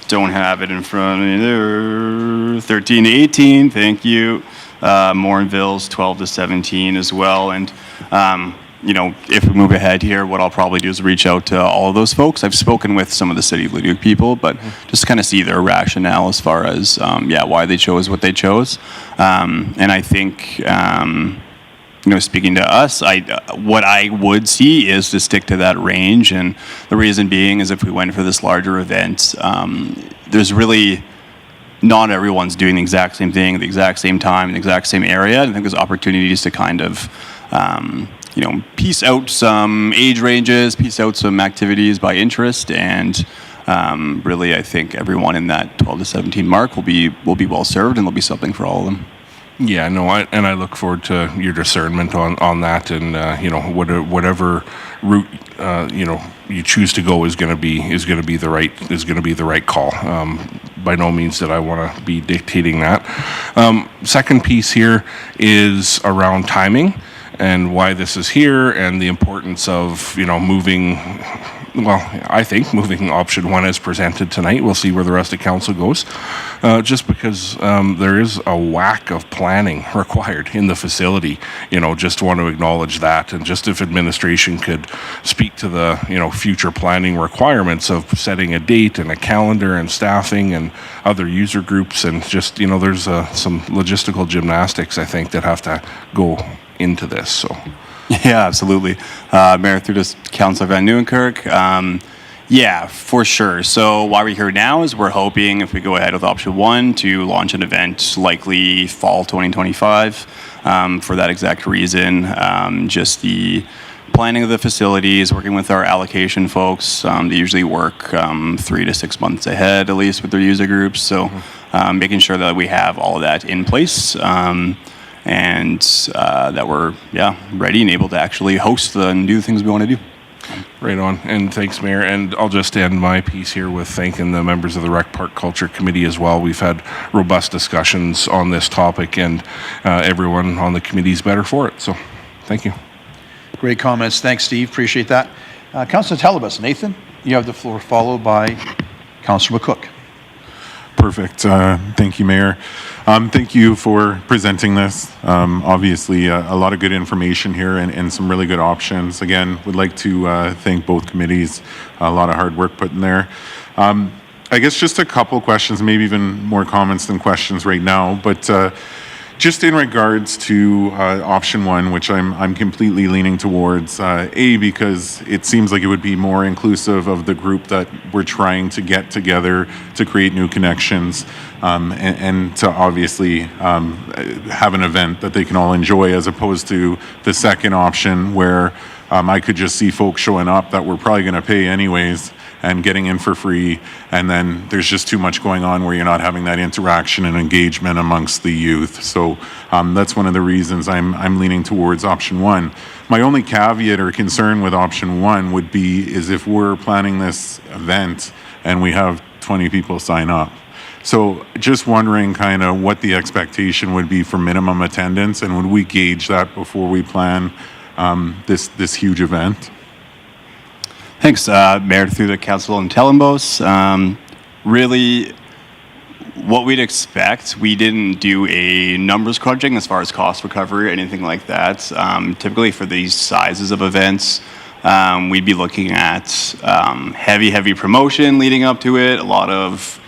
don't have it in front of me there, 13 to 18, thank you. Morinville's 12 to 17 as well. And, if we move ahead here, what I'll probably do is reach out to all of those folks. I've spoken with some of the City of Leduc people, but just kind of see their rationale as far as, why they chose what they chose. And I think, speaking to us, what I would see is to stick to that range. And the reason being is if we went for this larger event, there's really not everyone's doing the exact same thing at the exact same time in the exact same area. I think there's opportunities to kind of, piece out some age ranges, piece out some activities by interest, and really I think everyone in that 12 to 17 mark will be well served, and there'll be something for all of them. Yeah, no, I look forward to your discernment on that, and whatever route you choose to go is going to be the right call. By no means that I want to be dictating that. Second piece here is around timing and why this is here, and the importance of moving. Well, I think moving option one as presented tonight. We'll see where the rest of council goes. Just because there is a whack of planning required in the facility, just want to acknowledge that. And just if administration could speak to the, future planning requirements of setting a date and a calendar and staffing and other user groups, and just, there's some logistical gymnastics, I think, that have to go into this, so. Yeah, absolutely. Mayor, through to Councillor Van Nieuwenkerk. Yeah, for sure. So why we're here now is we're hoping, if we go ahead with option one, to launch an event likely fall 2025 for that exact reason. Just the planning of the facilities, working with our allocation folks. They usually work 3 to 6 months ahead, at least, with their user groups. So making sure that we have all of that in place. And that we're ready and able to actually host and do the things we want to do. Right on, and thanks, Mayor. And I'll just end my piece here with thanking the members of the Rec Park Culture Committee as well. We've had robust discussions on this topic, and everyone on the committee is better for it. So, thank you. Great comments. Thanks, Steve. Appreciate that. Councillor Telebus, Nathan, you have the floor, followed by Councillor McCook. Perfect. Thank you, Mayor. Thank you for presenting this. Obviously, a lot of good information here and some really good options. Again, would like to thank both committees. A lot of hard work put in there. I guess just a couple questions, maybe even more comments than questions right now. But just in regards to option one, which I'm completely leaning towards, because it seems like it would be more inclusive of the group that we're trying to get together to create new connections, and to obviously have an event that they can all enjoy, as opposed to the second option where I could just see folks showing up that we're probably going to pay anyways and getting in for free, and then there's just too much going on where you're not having that interaction and engagement amongst the youth. So that's one of the reasons I'm leaning towards option one. My only caveat or concern with option one would be is if we're planning this event and we have 20 people sign up. So just wondering kind of what the expectation would be for minimum attendance, and would we gauge that before we plan this huge event? Thanks, Mayor, through the Council in Telembos. Really, what we'd expect, we didn't do a numbers crunching as far as cost recovery or anything like that. Typically for these sizes of events, we'd be looking at heavy promotion leading up to it, a lot of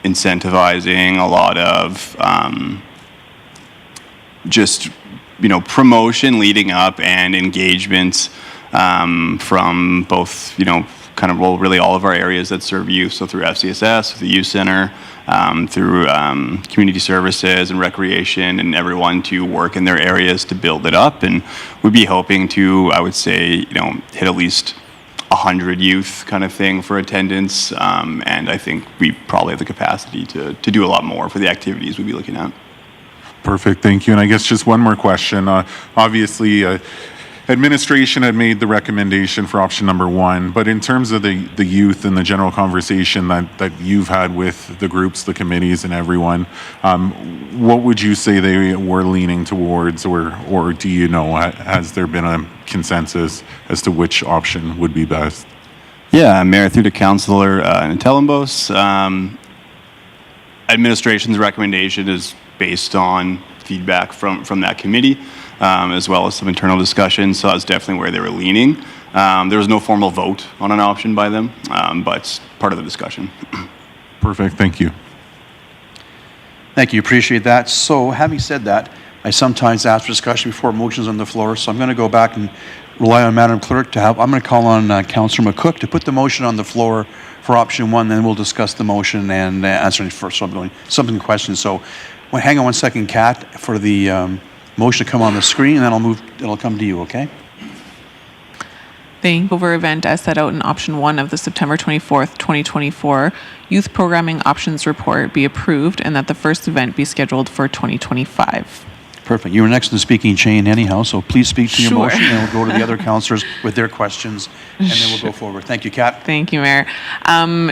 incentivizing, a lot of just, promotion leading up and engagement from both, kind of really all of our areas that serve youth. So through FCSS, through the youth center, through community services and recreation, and everyone to work in their areas to build it up. And we'd be hoping to, I would say, hit at least 100 youth kind of thing for attendance. And I think we probably have the capacity to do a lot more for the activities we'd be looking at. Perfect, thank you. And I guess just one more question. Obviously, administration had made the recommendation for option number 1, but in terms of the youth and the general conversation that you've had with the groups, the committees, and everyone, what would you say they were leaning towards, or do you know, has there been a consensus as to which option would be best? Yeah, Mayor, through to Councillor Telembos. Administration's recommendation is based on feedback from that committee, as well as some internal discussions. So that's definitely where they were leaning. There was no formal vote on an option by them, but part of the discussion. Perfect, thank you. Thank you, appreciate that. So having said that, I sometimes ask for discussion before motions on the floor, so I'm going to go back and rely on Madam Clerk to have, I'm going to call on Councillor McCook to put the motion on the floor for option 1, then we'll discuss the motion and answer any first something questions. So hang on one second, Kat, for the motion to come on the screen, and then it'll come to you, okay? The Hangover event as set out in option 1 of the September 24th, 2024 Youth Programming Options Report be approved, and that the first event be scheduled for 2025. Perfect. You were next in the speaking chain anyhow, so please speak to your Sure. motion, and we'll go to the other councillors with their questions, and then we'll go forward. Thank you, Kat. Thank you, Mayor.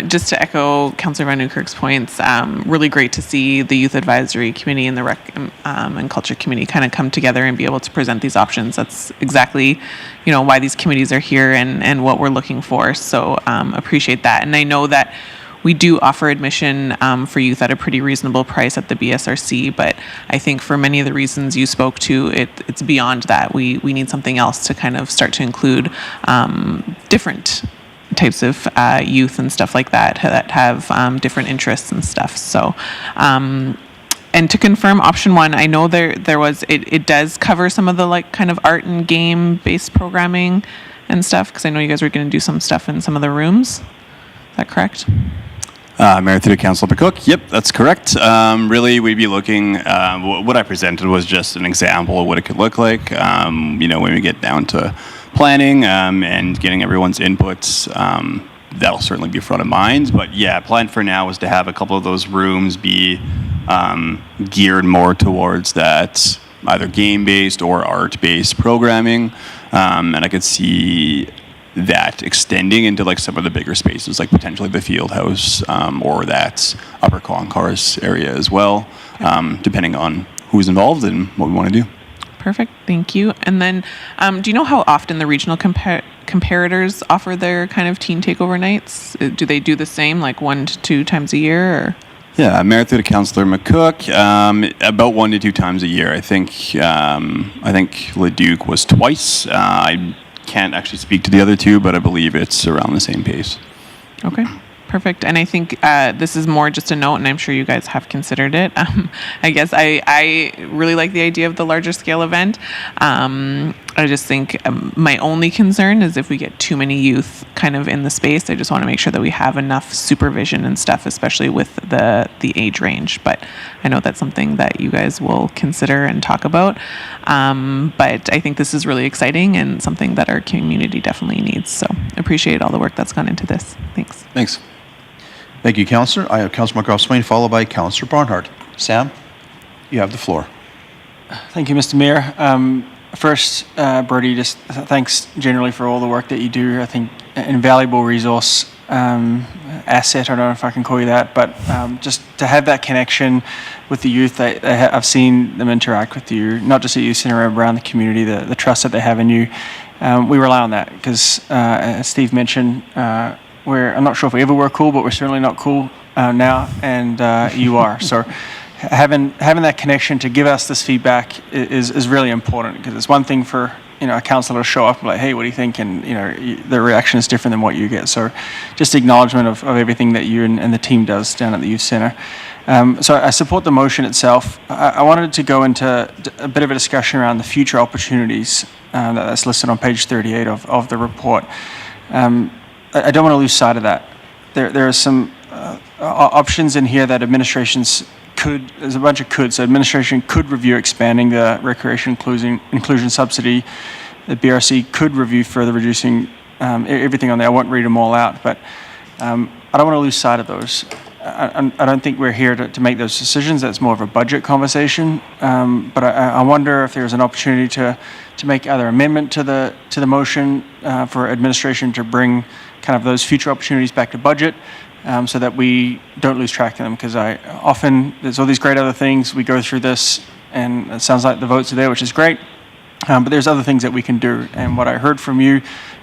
Just to echo Councillor Van Newkirk's points, really great to see the Youth Advisory Committee and the Rec and Culture Committee kind of come together and be able to present these options. That's exactly, why these committees are here and what we're looking for. So appreciate that. And I know that we do offer admission for youth at a pretty reasonable price at the BSRC, but I think for many of the reasons you spoke to, it's beyond that. We need something else to kind of start to include different types of youth and stuff like that have different interests and stuff. So, and to confirm option 1, I know there was, it does cover some of the kind of art and game based programming and stuff, because I know you guys were going to do some stuff in some of the rooms. Is that correct? Mayor through to Councillor McCook. Yep, that's correct. Really, we'd be looking, what I presented was just an example of what it could look like. When we get down to planning and getting everyone's inputs, that'll certainly be front of mind. But yeah, plan for now is to have a couple of those rooms be geared more towards that either game-based or art-based programming. And I could see that extending into some of the bigger spaces, like potentially the field house or that upper concourse area as well, depending on who's involved and what we want to do. Perfect, thank you. And then do you know how often the regional comparators offer their kind of teen takeover nights? Do they do the same, 1 to 2 times a year? Or? Yeah, Mayor through to Councillor McCook, about 1 to 2 times a year. I think Leduc was twice. I can't actually speak to the other 2, but I believe it's around the same pace. Okay, perfect. And I think this is more just a note, and I'm sure you guys have considered it. I guess I really like the idea of the larger scale event. I just think my only concern is if we get too many youth kind of in the space. I just want to make sure that we have enough supervision and stuff, especially with the age range. But I know that's something that you guys will consider and talk about. But I think this is really exciting and something that our community definitely needs. So appreciate all the work that's gone into this. Thanks. Thanks. Thank you, Councillor. I have Councillor McGough-Swain, followed by Councillor Barnhart. Sam, you have the floor. Thank you, Mr. Mayor. First, Bertie, just thanks generally for all the work that you do. I think an invaluable resource, asset, I don't know if I can call you that, but just to have that connection with the youth, I've seen them interact with you, not just at Youth Centre, around the community, the trust that they have in you. We rely on that because, as Steve mentioned, I'm not sure if we ever were cool, but we're certainly not cool now, and you are. So having that connection to give us this feedback is really important, because it's one thing for a councillor to show up and be like, hey, what do you think? And, the reaction is different than what you get. So just acknowledgement of everything that you and the team does down at the youth centre. So I support the motion itself. I wanted to go into a bit of a discussion around the future opportunities that's listed on page 38 of the report. I don't want to lose sight of that. There are some options in here that administrations could, there's a bunch of could, so administration could review expanding the recreation inclusion subsidy. The BRC could review further reducing everything on there. I won't read them all out, but I don't want to lose sight of those. I don't think we're here to make those decisions. That's more of a budget conversation. But I wonder if there's an opportunity to make either amendment to the motion for administration to bring kind of those future opportunities back to budget, so that we don't lose track of them. Because there's all these great other things. We go through this, and it sounds like the votes are there, which is great. But there's other things that we can do. And what I heard from you,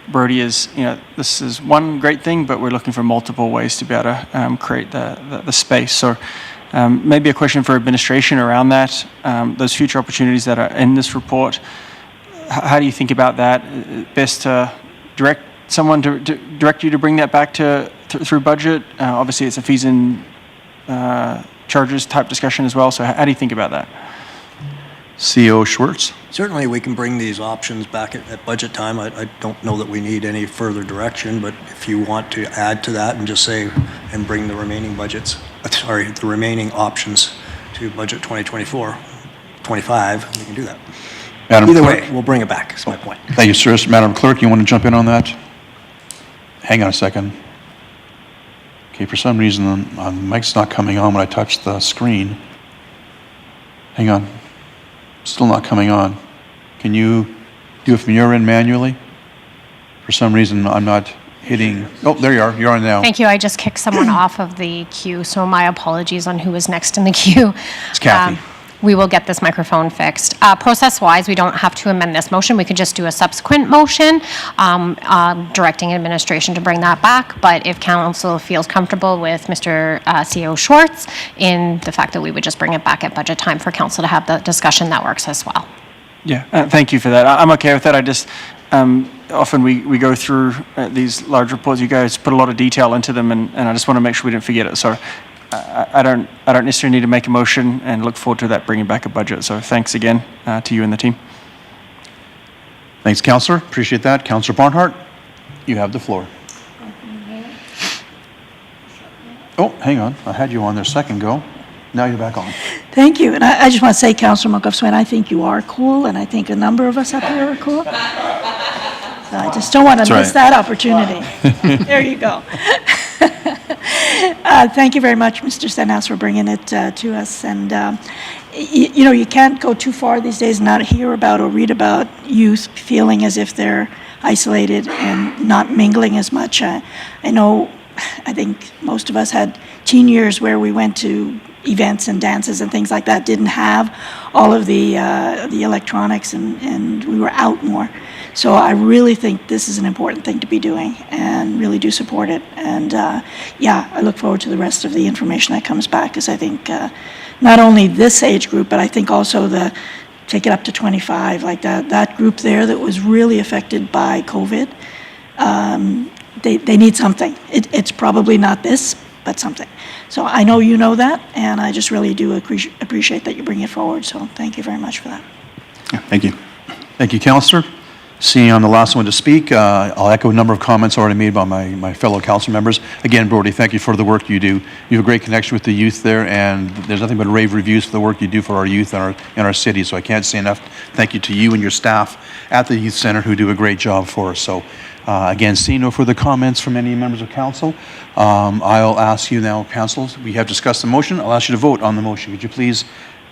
Brody, is this is one great thing, but we're looking for multiple ways to be able to create the space. So maybe a question for administration around that, those future opportunities that are in this report. How do you think about that? Best to direct someone to direct you to bring that back through budget? Obviously, it's a fees and charges type discussion as well. So how do you think about that? CEO Schwartz. Certainly, we can bring these options back at budget time. I don't know that we need any further direction, but if you want to add to that and just say, and bring the remaining the remaining options to budget 2024, 25, we can do that. Madam Either Clerk. way, we'll bring it back, is my point. Thank you, sir. Madam Clerk, you want to jump in on that? Hang on a second. Okay, for some reason, the mic's not coming on when I touch the screen. Hang on. Still not coming on. Can you do it from your end manually? For some reason, I'm not hitting. Oh, there you are. You're on now. Thank you. I just kicked someone off of the queue, so my apologies on who was next in the queue. It's Kathy. We will get this microphone fixed. Process-wise, we don't have to amend this motion. We could just do a subsequent motion directing administration to bring that back. But if council feels comfortable with Mr. CEO Schwartz in the fact that we would just bring it back at budget time for council to have the discussion, that works as well. Yeah, thank you for that. I'm okay with that. I just, often we go through these large reports. You guys put a lot of detail into them, and I just want to make sure we didn't forget it. So I don't necessarily need to make a motion, and look forward to that bringing back a budget. So thanks again to you and the team. Thanks, Councillor. Appreciate that. Councillor Barnhart, you have the floor. Oh, hang on. I had you on there a second ago. Now you're back on. Thank you. And I just want to say, Councillor McGuff-Swain, I think you are cool, and I think a number of us up here are cool. So I just don't want to miss that opportunity. There you go. Thank you very much, Mr. Stenhouse, for bringing it to us. And, you can't go too far these days and not hear about or read about youth feeling as if they're isolated and not mingling as much. I think most of us had teen years where we went to events and dances and things like that, didn't have all of the electronics, and we were out more. So I really think this is an important thing to be doing, and really do support it. And I look forward to the rest of the information that comes back, because I think not only this age group, but I think also take it up to 25, like that group there that was really affected by COVID, they need something. It's probably not this, but something. So I know you know that, and I just really do appreciate that you bring it forward. So thank you very much for that. Yeah, thank you. Thank you, Councillor. Seeing I'm the last one to speak, I'll echo a number of comments already made by my fellow council members. Again, Brody, thank you for the work you do. You have a great connection with the youth there, and there's nothing but rave reviews for the work you do for our youth in our city. So I can't say enough thank you to you and your staff at the Youth Centre, who do a great job for us. So again, seeing no further comments from any members of council, I'll ask you now, council, we have discussed the motion. I'll ask you to vote on the motion. Could you please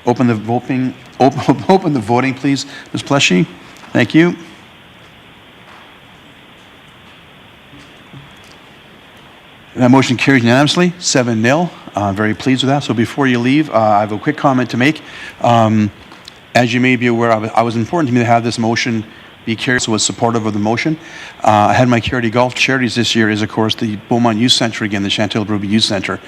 open the voting, please, Ms. Pleshy? Thank you. That motion carries unanimously, 7-0. I'm very pleased with that. So before you leave, I have a quick comment to make. As you may be aware, it was important to me to have this motion be carried, so was supportive of the motion. I had my charity golf charities this year is, of course, the Beaumont Youth Centre again, the Chantal Berube Youth Centre.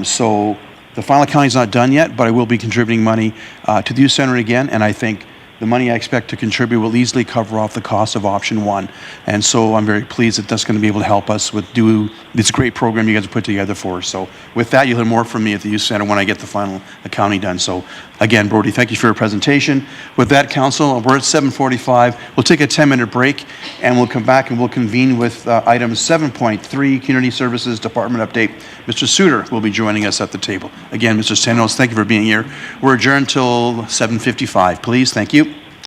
So the final accounting is not done yet, but I will be contributing money to the Youth Centre again, and I think the money I expect to contribute will easily cover off the cost of option 1. And so I'm very pleased that that's going to be able to help us with this great program you guys have put together for us. So with that, you'll hear more from me at the youth center when I get the final accounting done. So again, Brody, thank you for your presentation. With that, council, we're at 7:45. We'll take a 10-minute break and we'll come back and we'll convene with items 7.3, Community Services Department Update. Mr. Suter will be joining us at the table. Again, Mr. Stenos, thank you for being here. We're adjourned till 7:55. Please, thank you.